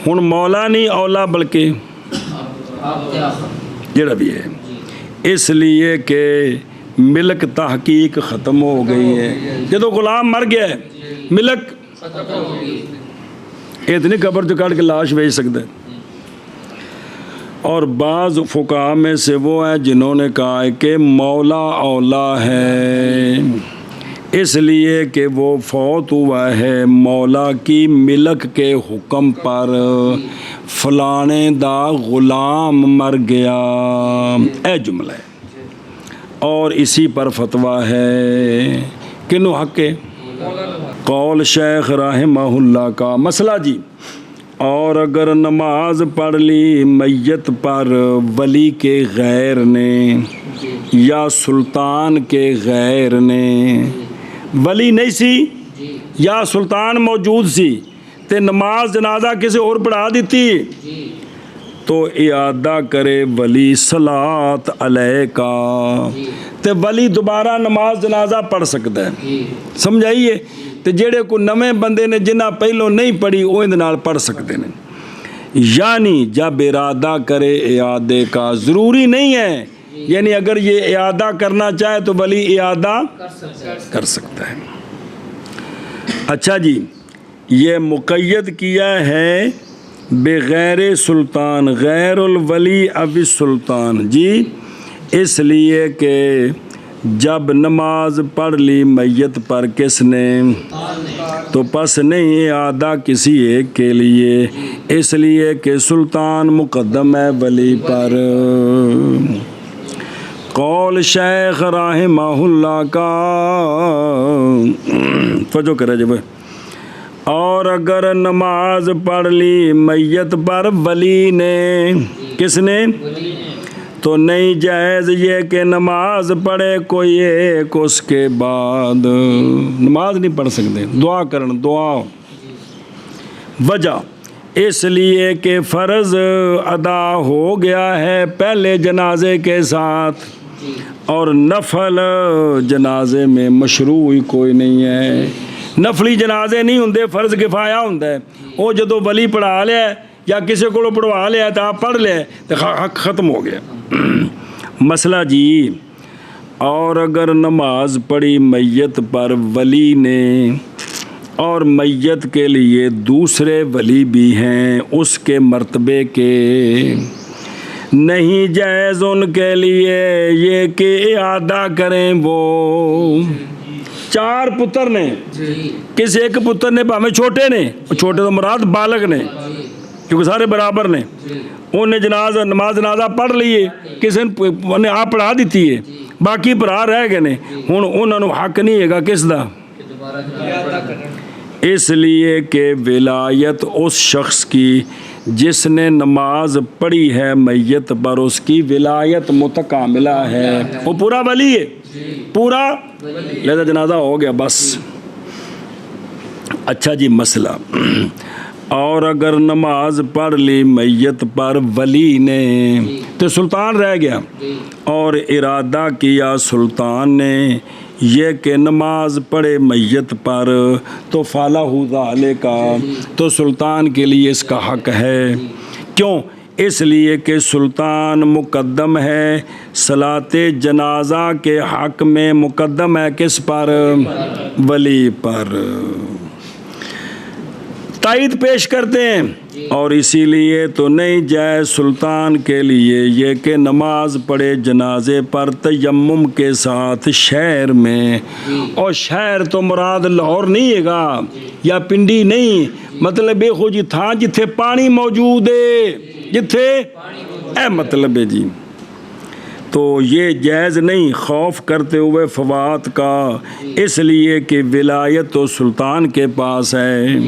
ہن مولا نہیں اولا بلکہ جڑا بھی ہے اس لیے کہ ملک تحقیق ختم ہو گئی ہے جدو غلام مر گیا ہے ملک اتنی قبر جو کاٹ کے لاش بھیج سکتا ہے اور بعض فقہاء میں سے وہ ہیں جنہوں نے کہا ہے کہ مولا اولا ہے اس لیے کہ وہ فوت ہوا ہے مولا کی ملک کے حکم پر فلانے دا غلام مر گیا اے جملہ ہے اور اسی پر فتویٰ ہے کنو حق ہے قول شیخ رحمہ اللہ کا مسئلہ جی اور اگر نماز پڑھ لی میت پر ولی کے غیر نے یا سلطان کے غیر نے ولی نہیں سی یا سلطان موجود سی تے نماز جنازہ کسی اور پڑھا دیتی تو اعادہ کرے ولی صلاۃ علیکا تے ولی دوبارہ نماز جنازہ پڑھ سکتا ہے سمجھائیے تے جڑے کو نویں بندے نے جنہ پہلوں نہیں پڑھی وہ اندے نال پڑھ سکتے ہیں یعنی جب ارادہ کرے اعادے کا ضروری نہیں ہے یعنی اگر یہ اعادہ کرنا چاہے تو ولی اعادہ کر سکتا ہے اچھا جی یہ مقید کیا ہے بغیر سلطان غیر الولی اب السلطان جی اس لیے کہ جب نماز پڑھ لی میت پر کس نے تو پس نہیں اعادہ کسی ایک کے لیے اس لیے کہ سلطان مقدم ہے ولی پر قول شیخ رحمہ اللہ کا توجہ کرے جب اور اگر نماز پڑھ لی میت پر ولی نے کس نے تو نہیں جائز یہ کہ نماز پڑھے کوئی ایک اس کے بعد نماز نہیں پڑھ سکتے دعا کرن دعا وجہ اس لیے کہ فرض ادا ہو گیا ہے پہلے جنازے کے ساتھ اور نفل جنازے میں مشروع کوئی نہیں ہے نفلی جنازے نہیں ہوندے فرض کفایہ ہوندا ہے وہ جدو ولی پڑھا لیا یا کسی کو پڑھوا لیا تو آپ پڑھ لے تو حق ختم ہو گیا مسئلہ جی اور اگر نماز پڑھی میت پر ولی نے اور میت کے لیے دوسرے ولی بھی ہیں اس کے مرتبے کے نہیں جائز ان کے لیے یہ کہ اعادہ کریں وہ. 4 پتر نے, کسی ایک پتر نے بھاویں چھوٹے نے, چھوٹے تو مراد بالغ نے کیونکہ سارے برابر نے, انہیں نماز جنازہ پڑھ لیے, کسی نے آپ پڑھا دیتی ہے, باقی بھرا رہ گئے نے, ہن انہوں نے حق نہیں ہے گا کس دا, اس لیے کہ ولایت اس شخص کی جس نے نماز پڑھی ہے میت پر, اس کی ولایت متکاملہ ہے, وہ پورا ولی ہے, پورا, لہذا جنازہ ہو گیا بس. اچھا جی مسئلہ, اور اگر نماز پڑھ لی میت پر ولی نے تو سلطان رہ گیا, اور ارادہ کیا سلطان نے یہ کہ نماز پڑھے میت پر, تو فالہ ذالک, تو سلطان کے لیے اس کا حق ہے. کیوں؟ اس لیے کہ سلطان مقدم ہے صلاۃ جنازہ کے حق میں, مقدم ہے کس پر؟ ولی پر. تائید پیش کرتے ہیں, اور اسی لیے تو نہیں جائز سلطان کے لیے یہ کہ نماز پڑھے جنازے پر تیمم کے ساتھ شہر میں, اور شہر تو مراد لاہور نہیں ہے گا یا پنڈی نہیں, مطلب یہ جی تھا جتھے پانی موجود ہے, جتھے اے مطلب ہے جی. تو یہ جائز نہیں خوف کرتے ہوئے فوات کا, اس لیے کہ ولایت تو سلطان کے پاس ہے,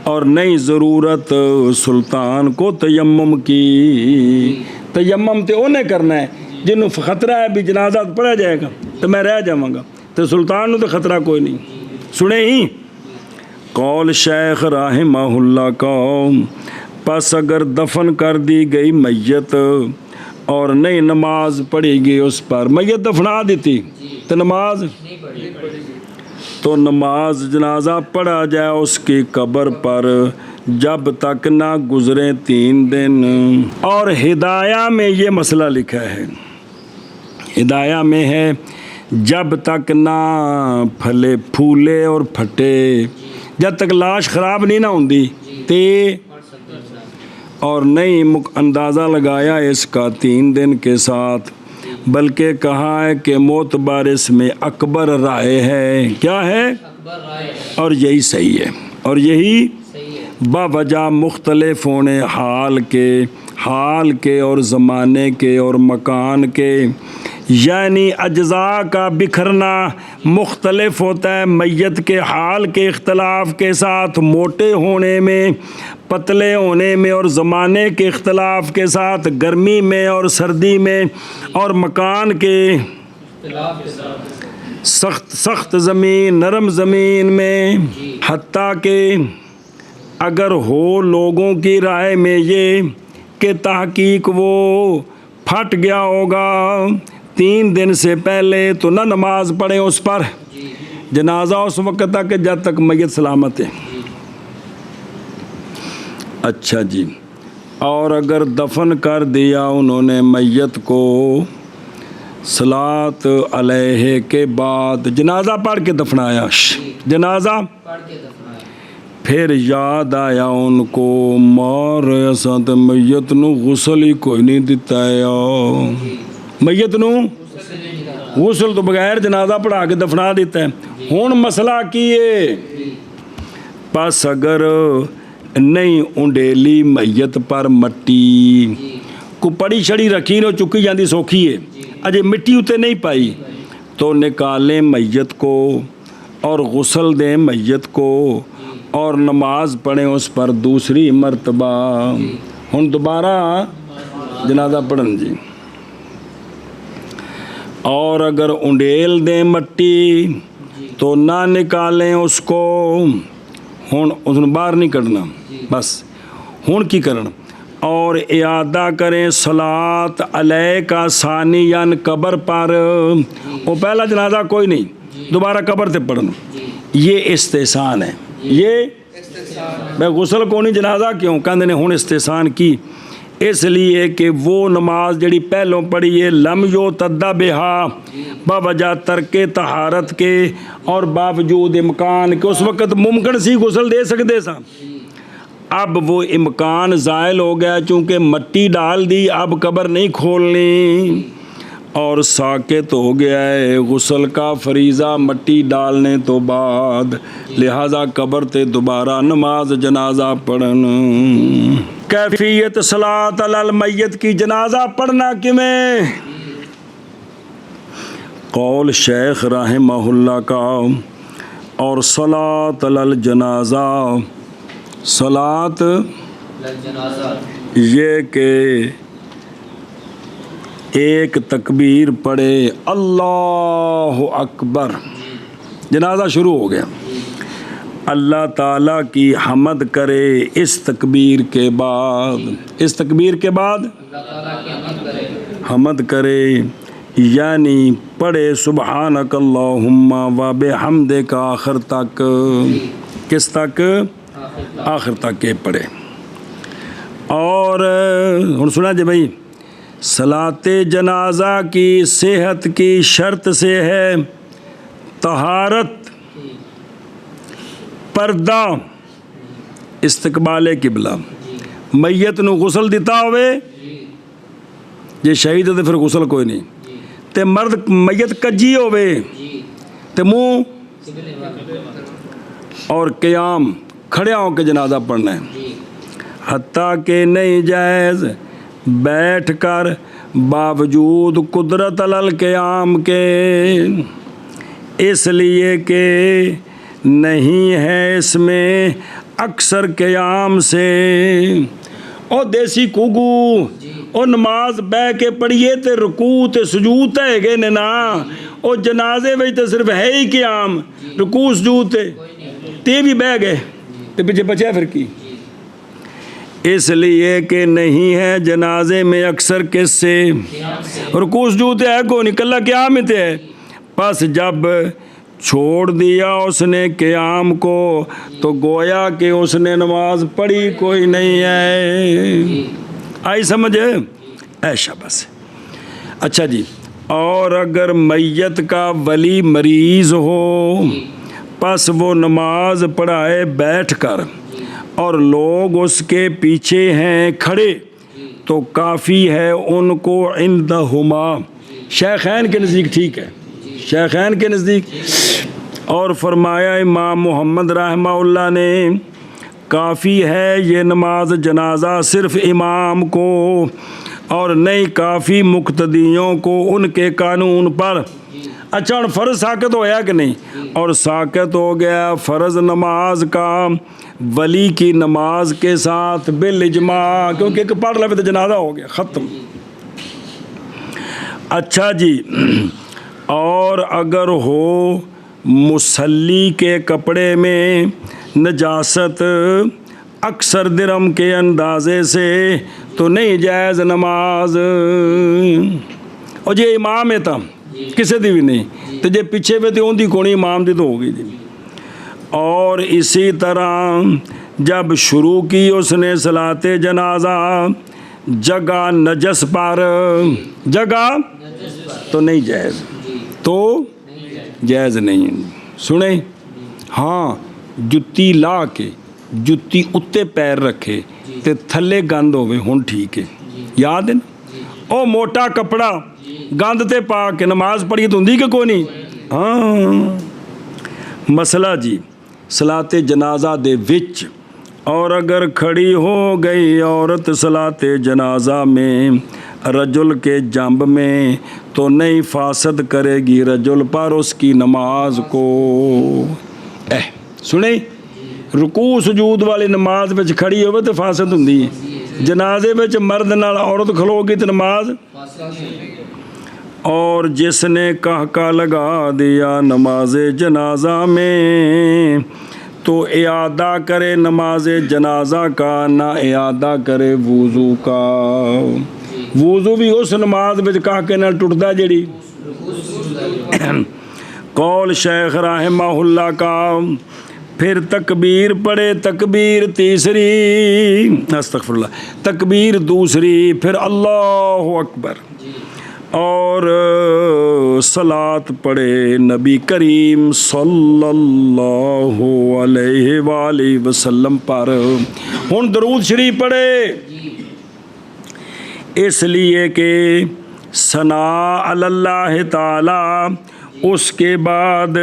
اور نہیں ضرورت سلطان کو تیمم کی. تیمم تو انہیں کرنا ہے جنہوں خطرہ ہے بھی جنازہ پڑھا جائے گا تو میں رہ جاؤں گا, تو سلطان تو خطرہ کوئی نہیں. سنے ہی قول شیخ رحمہ اللہ کا, پس اگر دفن کر دی گئی میت اور نہیں نماز پڑھی گئی اس پر, میت دفنا دیتی تو نماز, تو نماز جنازہ پڑھا جائے اس کی قبر پر جب تک نہ گزرے 3 دن. اور ہدایہ میں یہ مسئلہ لکھا ہے, ہدایہ میں ہے جب تک نہ پھلے پھولے اور پھٹے, جب تک لاش خراب نہیں نہ ہوندی تے, اور نہیں اندازہ لگایا اس کا 3 دن کے ساتھ, بلکہ کہا ہے کہ معتبر اس میں اکبر رائے ہے. کیا ہے؟ اور یہی صحیح ہے, اور یہی باوجہ مختلف ہونے حال کے اور زمانے کے اور مکان کے, یعنی اجزاء کا بکھرنا مختلف ہوتا ہے میت کے حال کے اختلاف کے ساتھ, موٹے ہونے میں, پتلے ہونے میں, اور زمانے کے اختلاف کے ساتھ, گرمی میں اور سردی میں, اور مکان کے سخت زمین نرم زمین میں. حتیٰ کہ اگر ہو لوگوں کی رائے میں یہ کہ تحقیق وہ پھٹ گیا ہوگا 3 دن سے پہلے, تو نہ نماز پڑھیں اس پر جنازہ اس وقت تک جب تک میت سلامت ہے. اچھا جی, اور اگر دفن کر دیا انہوں نے میت کو صلاۃ علیہ کے بعد, جنازہ پڑھ کے دفنایا, جنازہ پھر یاد آیا ان کو مار ایسا تو میت نو غسل ہی کوئی نہیں دیتا ہے, میت نو غسل تو بغیر جنازہ پڑھا کے دفنا دیتا ہے. ہن مسئلہ کیے, پس اگر نہیں انڈیلی میت پر مٹی کو پڑی چھڑی رکھی نو چکی جاندی سوکھی ہے, اجے مٹی اتے نہیں پائی, تو نکالیں میت کو اور غسل دیں میت کو اور نماز پڑھیں اس پر دوسری مرتبہ. ہن دوبارہ جنازہ پڑھن جی. اور اگر انڈیل دیں مٹی تو نہ نکالیں اس کو, ہن اس نے باہر نہیں کڈنا, بس ہن کی کرن, اور اعادہ کریں صلاۃ علیہ کا ثانیاً قبر پر, وہ پہلا جنازہ کوئی نہیں, دوبارہ قبر تے پڑھنا. یہ استحسان ہے, یہ میں غسل کو نہیں جنازہ کیوں کہندے نے ہن استحسان کی, اس لیے کہ وہ نماز جڑی پہلوں پڑھی ہے لم یعتد بہا, باوجہ ترک طہارت کے اور باوجود امکان کہ اس وقت ممکن سی غسل دے سکتے سا, اب وہ امکان زائل ہو گیا، چونکہ مٹی ڈال دی، اب قبر نہیں کھولنی، اور ساکت ہو گیا ہے غسل کا فریضہ مٹی ڈالنے تو بعد، لہذا قبر تے دوبارہ نماز جنازہ پڑھن۔ کیفیت صلاۃ علی المیت کی جنازہ پڑھنا کیویں؟ قول شیخ رحمہ اللہ کا، اور صلاۃ علی الجنازہ، صلاۃ یہ کہ ایک تکبیر پڑھے اللہ اکبر، جنازہ شروع ہو گیا، اللہ تعالیٰ کی حمد کرے اس تکبیر کے بعد، اس تکبیر کے بعد حمد کرے، یعنی پڑھے سبحانک اللہم و بحمدک آخر تک، کس تک؟ آخر تک کے پڑھے۔ اور ہن سنا جی بھائی، صلاۃ جنازہ کی صحت کی شرط سے ہے طہارت، پردہ، استقبال قبلہ، میت نو غسل دیتا ہوئے، جے شہید ہے تو پھر غسل کوئی نہیں، تے مرد میت کجی ہوئے تے منہ اور قیام، کھڑے ہو کے جنازہ پڑھنا ہے، حتیٰ کہ نہیں جائز بیٹھ کر باوجود قدرت علی القیام کے، اس لیے کہ نہیں ہے اس میں اکثر قیام سے، او دیسی کوگو او نماز بہ کے پڑھیے تے رکوع تے سجود تے گئے نے نا، او جنازے وچ تے صرف ہے ہی قیام، رکوع سجود تے بھی بہ گئے تے پیچھے بچے پھر کی، اس لیے کہ نہیں ہے جنازے میں اکثر کس سے، رکوع سجود ہے کو نہیں، کلا قیام ہی تے ہے، پس جب چھوڑ دیا اس نے قیام کو تو گویا کہ اس نے نماز پڑھی کوئی نہیں ہے، آئی سمجھ ایشا بس۔ اچھا جی، اور اگر میت کا ولی مریض ہو پس وہ نماز پڑھائے بیٹھ کر اور لوگ اس کے پیچھے ہیں کھڑے تو کافی ہے ان کو عندہما، شیخین کے نزدیک ٹھیک ہے، شیخین کے نزدیک، اور فرمایا امام محمد رحمہ اللہ نے کافی ہے یہ نماز جنازہ صرف امام کو، اور نہیں کافی مقتدیوں کو ان کے قانون پر۔ اچھا اور فرض ساقط ہویا کہ نہیں؟ اور ساقط ہو گیا فرض نماز کا ولی کی نماز کے ساتھ بالاجماع، کیونکہ ایک پڑھ لے تو جنازہ ہو گیا ختم۔ اچھا جی، اور اگر ہو مصلی کے کپڑے میں نجاست اکثر درم کے اندازے سے تو نہیں جائز نماز، اور جی امام ہے تا کسے دی بھی نہیں تو جے پیچھے پہ تو اون دی کونی امام دی تو ہوگی جی۔ اور اسی طرح جب شروع کی اس نے صلاۃ جنازہ جگہ نجس پر، جگہ تو نہیں جائز، تو جائز نہیں، سنیں ہاں جتی لا کے جتی اتے پیر رکھے تے تھلے گند ہوئے ہن ٹھیک ہے، یاد ہے نا، او موٹا کپڑا گند تے پا کے نماز پڑھی تو ہوندی کہ کوئی نہیں، ہاں مسئلہ جی صلاۃ جنازہ دے وچ، اور اگر کھڑی ہو گئی عورت صلاۃ جنازہ میں رجل کے جنب میں تو نہیں فاسد کرے گی رجل پر اس کی نماز کو۔ سنیں رکوع سجود والی نماز وچ کھڑی ہوئے تو فاسد ہوندی ہے، جنازے وچ مرد نال عورت کھلو گی تو نماز، اور جس نے کہکا لگا دیا نماز جنازہ میں تو اعادہ کرے نماز جنازہ کا، نہ اعادہ کرے وضو کا، وضو بھی اس نماز وچ کہکے نال ٹوٹدا جڑی۔ قول شیخ رحمہ اللہ کا، پھر تکبیر پڑھے، تکبیر تیسری، استغفر اللہ، تکبیر دوسری، پھر اللہ اکبر، اور صلاۃ پڑھے نبی کریم صلی اللہ علیہ وآلہ وسلم پر، ہن درود شریف پڑھے اس لیے کہ ثنا اللہ تعالی اس کے بعد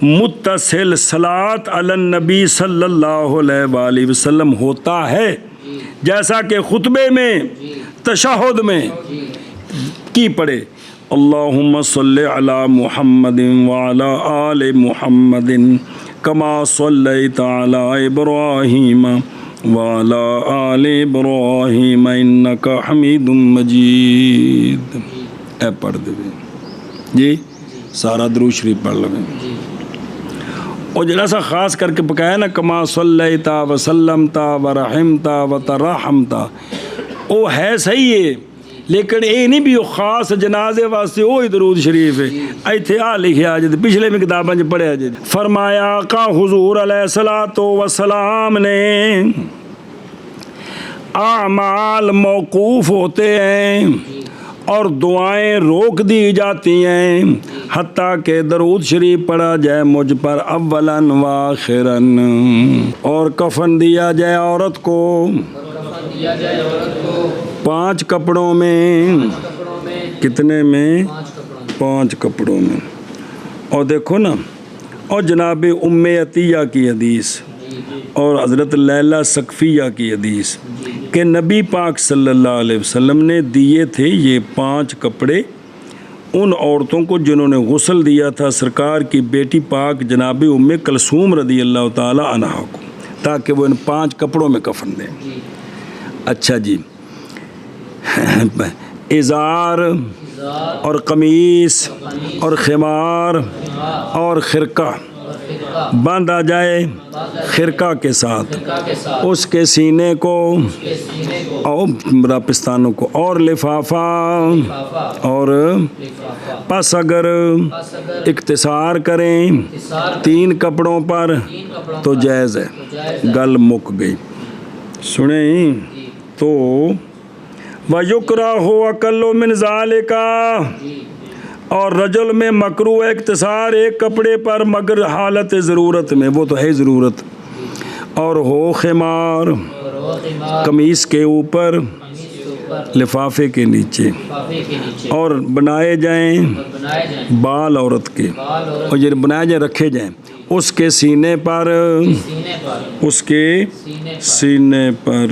متصل صلاۃ علی النبی صلی اللہ علیہ وآلہ وسلم ہوتا ہے، جیسا کہ خطبے میں تشہد میں کی پڑھے اللہم صلی علی محمد وعلی آل محمد کما صلیت علی ابراہیم وعلی آل ابراہیم انک حمید مجید۔ اے پڑھ دے جی سارا درود شریف پڑھ لو، اور جڑا سا خاص کر کے پکایا نا کما صلیتا وسلمتا ورحمتا وترحمتا، وہ ہے صحیح ہے، لیکن یہ نہیں بھی وہ خاص جنازے واسطے وہی درود شریف ہے۔ ایتھے آ لکھیا جی پچھلے میں کتاباں چ پڑھیا جی، فرمایا آقا حضور علیہ الصلوۃ والسلام نے اعمال موقوف ہوتے ہیں اور دعائیں روک دی جاتی ہیں حتیٰ کہ درود شریف پڑھا جائے مجھ پر اولاً و آخراً، اور کفن دیا جائے عورت کو 5 کپڑوں میں، کتنے میں؟ 5 کپڑوں میں۔ اور دیکھو نا، اور جناب ام عطیہ کی حدیث اور حضرت لیلہ ثقفیہ کی حدیث کہ نبی پاک صلی اللہ علیہ وسلم نے دیے تھے یہ 5 کپڑے ان عورتوں کو جنہوں نے غسل دیا تھا سرکار کی بیٹی پاک جناب ام کلثوم رضی اللہ تعالی عنہا کو، تاکہ وہ ان 5 کپڑوں میں کفن دیں۔ اچھا جی، ازار اور قمیص اور خمار اور خرقہ باندھا جائے خرقہ کے ساتھ اس کے سینے کو اور راپستانوں کو، اور لفافہ، اور پس اگر اختصار کریں 3 کپڑوں پر تو جائز ہے، گل مک گئی۔ سنیں تو وَيُكْرَهُ أَقَلُّ مِنْ ذَلِكَ، اور رجل میں مکروہ اختصار 1 کپڑے پر مگر حالت ضرورت میں، وہ تو ہے ضرورت، اور ہو خمار قمیص کے اوپر لفافے کے نیچے، اور بنائے جائیں بال عورت کے، اور یہ بنائے جائیں رکھے جائیں اس کے سینے پر، اس کے سینے پر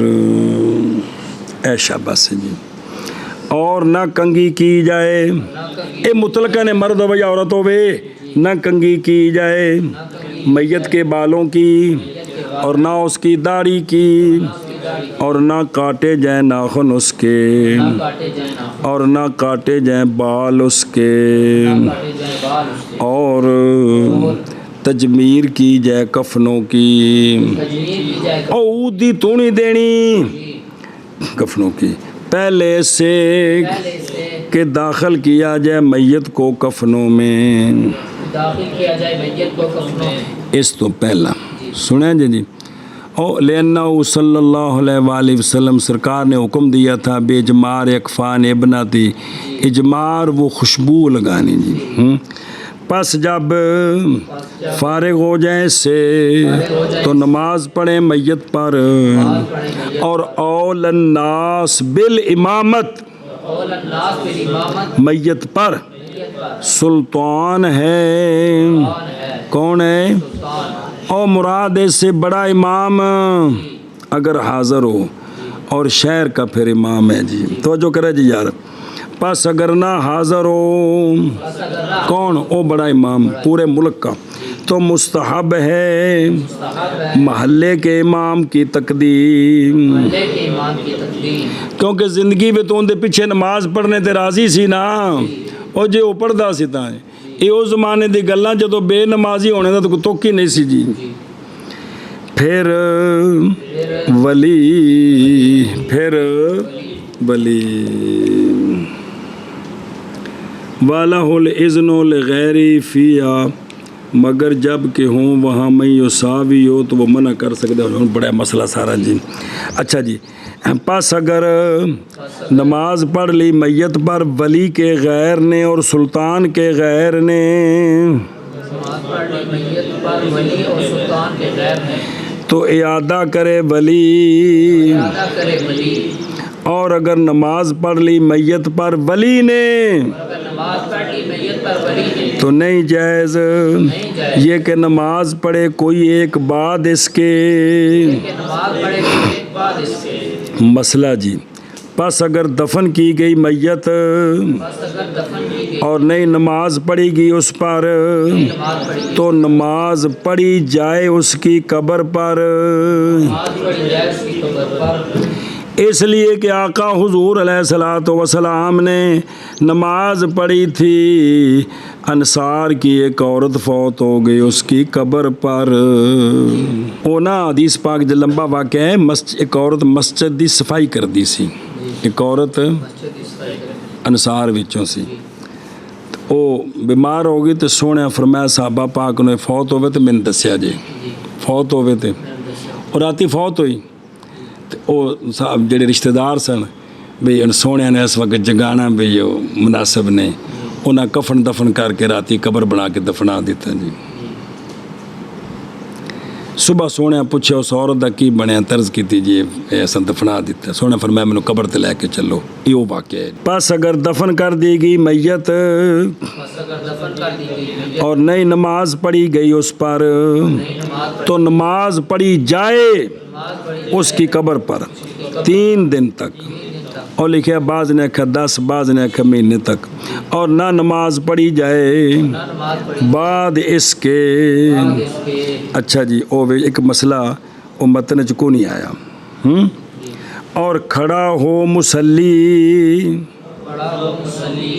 ایشا بس جی، اور نہ کنگھی کی جائے، اے مطلقاً مرد ہو یا عورت ہو، نہ کنگھی کی جائے میت کے بالوں کی، اور نہ اس کی داڑھی کی، اور نہ کاٹے جائیں ناخن اس کے، اور نہ کاٹے جائیں بال اس کے، اور تجمیر کی جائے کفنوں کی، اودی تو نہیں دینی کفنوں کی، پہلے سے کہ داخل کیا جائے میت کو کفنوں میں، اس تو پہلا سنیں جی۔ اور لِأَنَّهُ صلی اللہ علیہ وآلہ وسلم سرکار نے حکم دیا تھا بے اجمار اکفان ابنتی، اجمار وہ خوشبو لگانی جی۔ پس جب فارغ ہو جائیں سے تو نماز پڑھیں میت پر، اور اول الناس بالامامت، میت پر سلطان ہے، کون ہے؟ اور مراد اس سے بڑا امام اگر حاضر ہو، اور شہر کا پھر امام ہے جی، توجہ کرے جی یار۔ پس اگر نہ حاضر ہو، کون؟ او بڑا امام پورے ملک کا، تو مستحب ہے محلے کے امام کی تقدیم، کیونکہ زندگی میں تو ان دے پیچھے نماز پڑھنے تے راضی سی نا، اور جے وہ پڑھدا سی تاں یہ اس زمانے دی گلاں جدوں بے نمازی ہونے دا تو کوئی توقع نہیں سی جی۔ پھر ولی وَلَهُ الْإِذْنُ لِغَيْرِ فِيهَا، مگر جب کہ ہوں وہاں میں یساوی ہو تو وہ منع کر سکتے ہیں، بڑا مسئلہ سارا جی۔ اچھا جی، پس اگر نماز پڑھ لی میت پر ولی کے غیر نے اور سلطان کے غیر نے، تو تو اعادہ کرے ولی، اعادہ کرے ولی، اور اگر نماز پڑھ لی میت پر ولی نے اگر نماز پڑھ لی میت پر ولی نے تو نہیں جائز یہ کہ نماز پڑھے کوئی ایک بعد اس کے، کہ نماز پڑھے کوئی ایک بعد اس کے۔ مسئلہ جی، پس اگر دفن کی گئی میت بس اگر دفن کی گئی اور نئی نماز پڑھی گئی اس پر نماز پڑھی گئی، تو نماز پڑھی جائے اس کی قبر پر، نماز پڑھی جائے اس کی قبر پر، اس لیے کہ آقا حضور علیہ الصلوۃ والسلام نے نماز پڑھی تھی، انصار کی ایک عورت فوت ہو گئی اس کی قبر پر۔ وہ نا حدیث پاک جو لمبا واقعہ ہے، ایک عورت مسجد دی صفائی کر دی سی، ایک عورت مسجد اس طرح کرے۔ انصار وچوں سی، وہ بیمار ہو گئی تو سونے فرمایا صحابہ پاک نے فوت ہوئے تو میں دسیا جی فوت ہوئے تو، اور راتی فوت ہوئی تو وہ صاحب جڑے رشتہ دار سن بھئی سونے نے اس وقت جگانا بھی وہ مناسب نے، انہیں کفن دفن کر کے راتی قبر بنا کے دفنا دیتا جی۔ صبح سونے پوچھے اس عورت دا کی بنیا، طرز کی جی ایسا دفنا دیتا، سونے فرمایا میں نے قبر تے لے کے چلو، یہ واقعہ ہے۔ پس اگر دفن کر دی گئی میت بس اگر دفن کر دی گئی میت اور نئی نماز پڑھی گئی اس پر نئی نماز پڑھی، تو نماز پڑھی جائے نماز پڑھی اس کی قبر پر 3 دن تک، اور لکھے بعض نے کہا 10، بعض نے کہا مہینے تک، اور نہ نماز پڑھی جائے نہ نماز پڑھی بعد اس کے۔ بعد اس کے۔ اچھا جی، وہ ایک مسئلہ وہ متن کو نہیں آیا۔ اور کھڑا ہو مسلی کھڑا ہو مصلی،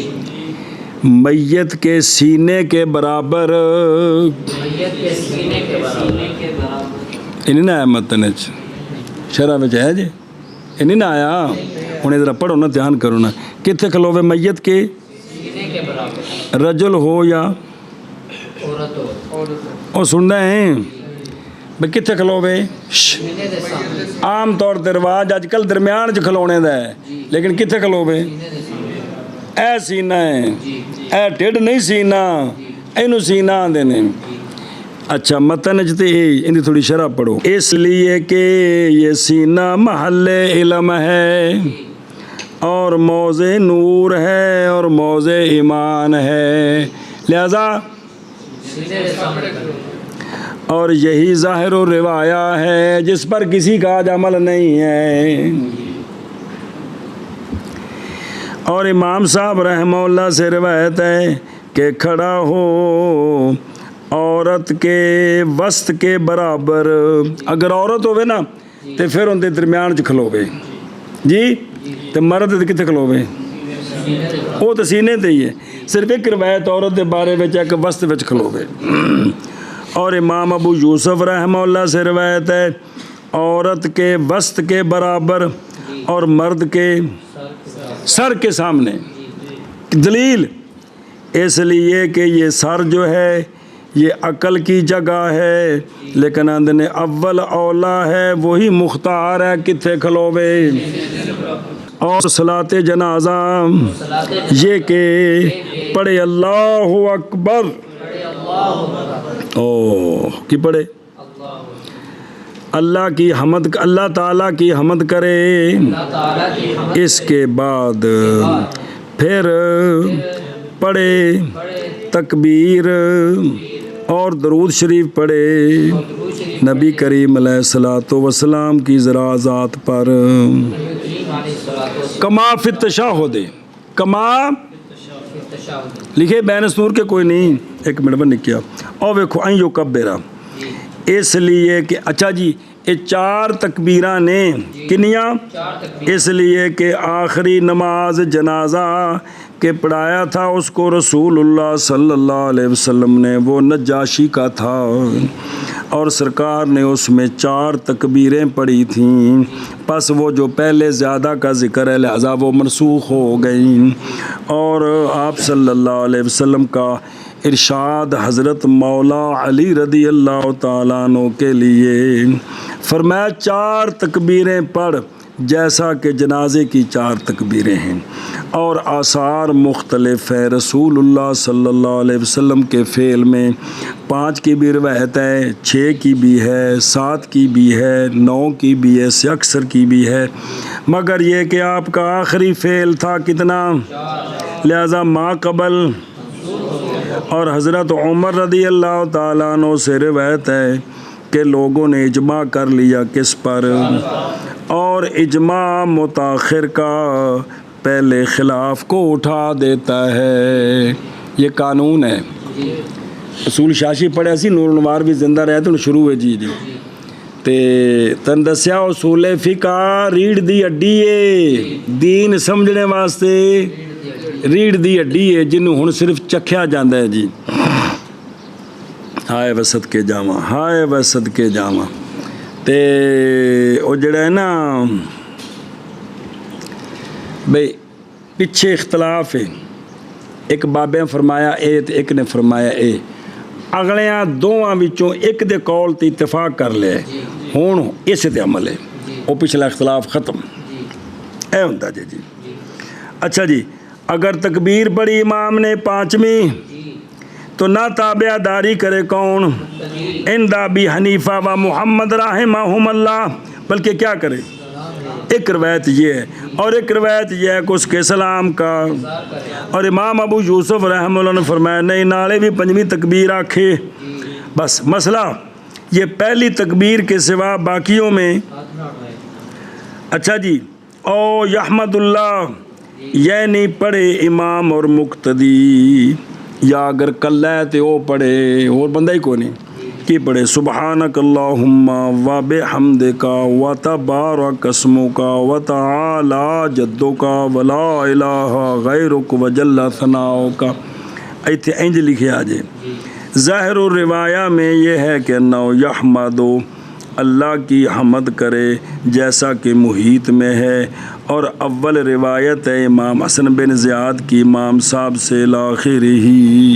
میت کے سینے کے برابر، میت کے سینے کے برابر، نہیں آیا متن شرح میں ہے جی، یہ نہیں آیا، انہیں ذرا پڑھو نا، دھیان کرو نا، کتنے کھلوے میت کے سینے کے برابر، رجل ہو یا عورت ہو، وہ سننا ہے بھئی کتنے کھلوے، سینے دے سامنے، عام طور تے رواج اج کل درمیان چ کھلونے دا ہے، لیکن کتنے کھلوے، سینے دے سامنے، اے سینہ ہے، جی اے ٹھڈ نہیں سینہ، اینو سینہ آندے نے۔ اچھا متن جتے اندی تھوڑی شرح پڑھو، اس لیے کہ یہ سینہ محل علم ہے اور موضع نور ہے اور موضع ایمان ہے، لہذا سینے دے سامنے کرو، اور یہی ظاہر و روایہ ہے جس پر کسی کا آج عمل نہیں ہے۔ اور امام صاحب رحمہ اللہ سے روایت ہے کہ کھڑا ہو عورت کے وسط کے برابر، اگر عورت ہوئے نا تو پھر ان دے درمیان چ کھلوے جی، تو مرد کتنے کھلوے، وہ تو سینے تے ہی ہے، صرف ایک روایت عورت دے بارے میں ایک وسط وچ کھلوے۔ اور امام ابو یوسف رحمہ اللہ سے روایت ہے عورت کے وسط کے برابر اور مرد کے سر کے سامنے، دلیل اس لیے کہ یہ سر جو ہے یہ عقل کی جگہ ہے، لیکن اندنے اول اولا ہے وہی مختار ہے کتنے کھلوے۔ اور صلاۃ جنازہ یہ کہ پڑھے اللہ اکبر، او کی پڑھے اللہ کی حمد، اللہ تعالیٰ کی حمد کرے، اللہ تعالیٰ کی حمد اس کے بعد پھر پڑھے تکبیر اور درود شریف پڑھے نبی کریم علیہ الصلوۃ والسلام کی ذرا ذات پر، کما فی التشہد، کما لکھے بین سور کے کوئی نہیں، ایک منٹ میں نکیا، اور ویکھو این یکبرہ، اس لیے کہ اچھا جی یہ 4 تکبیراں نے کنیاں، اس لیے کہ آخری نماز جنازہ کے پڑھایا تھا اس کو رسول اللہ صلی اللہ علیہ وسلم نے، وہ نجاشی کا تھا، اور سرکار نے اس میں 4 تکبیریں پڑھی تھیں، پس وہ جو پہلے زیادہ کا ذکر ہے لہذا وہ منسوخ ہو گئیں، اور آپ صلی اللہ علیہ وسلم کا ارشاد حضرت مولا علی رضی اللہ تعالیٰ عنہ کے لیے فرمایا 4 تکبیریں پڑھ جیسا کہ جنازے کی 4 تکبیریں ہیں، اور آثار مختلف ہے۔ رسول اللہ صلی اللہ علیہ وسلم کے فعل میں 5 کی بھی روایت ہے، 6 کی بھی ہے، 7 کی بھی ہے، 9 کی بھی ہے، سے اکثر کی بھی ہے، مگر یہ کہ آپ کا آخری فعل تھا کتنا؟ لہذا ما قبل۔ اور حضرت عمر رضی اللہ تعالیٰ عنہ سے روایت ہے کہ لوگوں نے اجماع کر لیا کس پر؟ اور اجماع متاخر کا پہلے خلاف کو اٹھا دیتا ہے، یہ قانون ہے۔ اصول شاشی پڑھیا سی، نور انوار بھی زندہ رہے تو شروع ہوئے جی تے تن دسیا اصول فقہ ریڑھ دی ہڈی ہے، دین سمجھنے واسطے ریڑھ دی ہڈی ہے، جنوں ہن صرف چکھیا جاندا ہے جی۔ ہائے وسط کے جاواں، ہائے وسط کے جاواں، تے او جڑا ہے نا بھئی پیچھے اختلاف ہے، ایک بابے نے فرمایا اے تے ایک نے فرمایا اے، اگلیاں دوواں وچوں ایک دے قول تے اتفاق کر لے، ہن اس تے عمل ہے، او پچھلا اختلاف ختم، اے ہوندا جی۔ اچھا جی، اگر تکبیر پڑھی امام نے 5ویں تو نہ تابعہ داری کرے کون؟ عند ابی حنیفہ و محمد رحمہم اللہ، بلکہ کیا کرے؟ ایک روایت یہ ہے، اور ایک روایت یہ ہے کہ اس کے سلام کا، اور امام ابو یوسف رحمہ اللہ نے فرمایا نہیں نالے بھی 5ویں تکبیر آکھے، بس مسئلہ یہ پہلی تکبیر کے سوا باقیوں میں۔ اچھا جی، او یحمد اللہ یہ نہیں پڑھے امام اور مقتدی، یا اگر کل ہے تو وہ پڑھے، اور بندہ ہی کو نہیں کی پڑھے سبحانک اللہم و بحمدک و تبارک اسمک و تعالی جدک و لا الہ غیرک و جل ثناؤک، ایتھے انج لکھے آجے۔ ظاہر الروایہ میں یہ ہے کہ نو یحمدو اللہ کی حمد کرے جیسا کہ محیط میں ہے، اور اول روایت ہے امام حسن بن زیاد کی امام صاحب سے لاخر ہی۔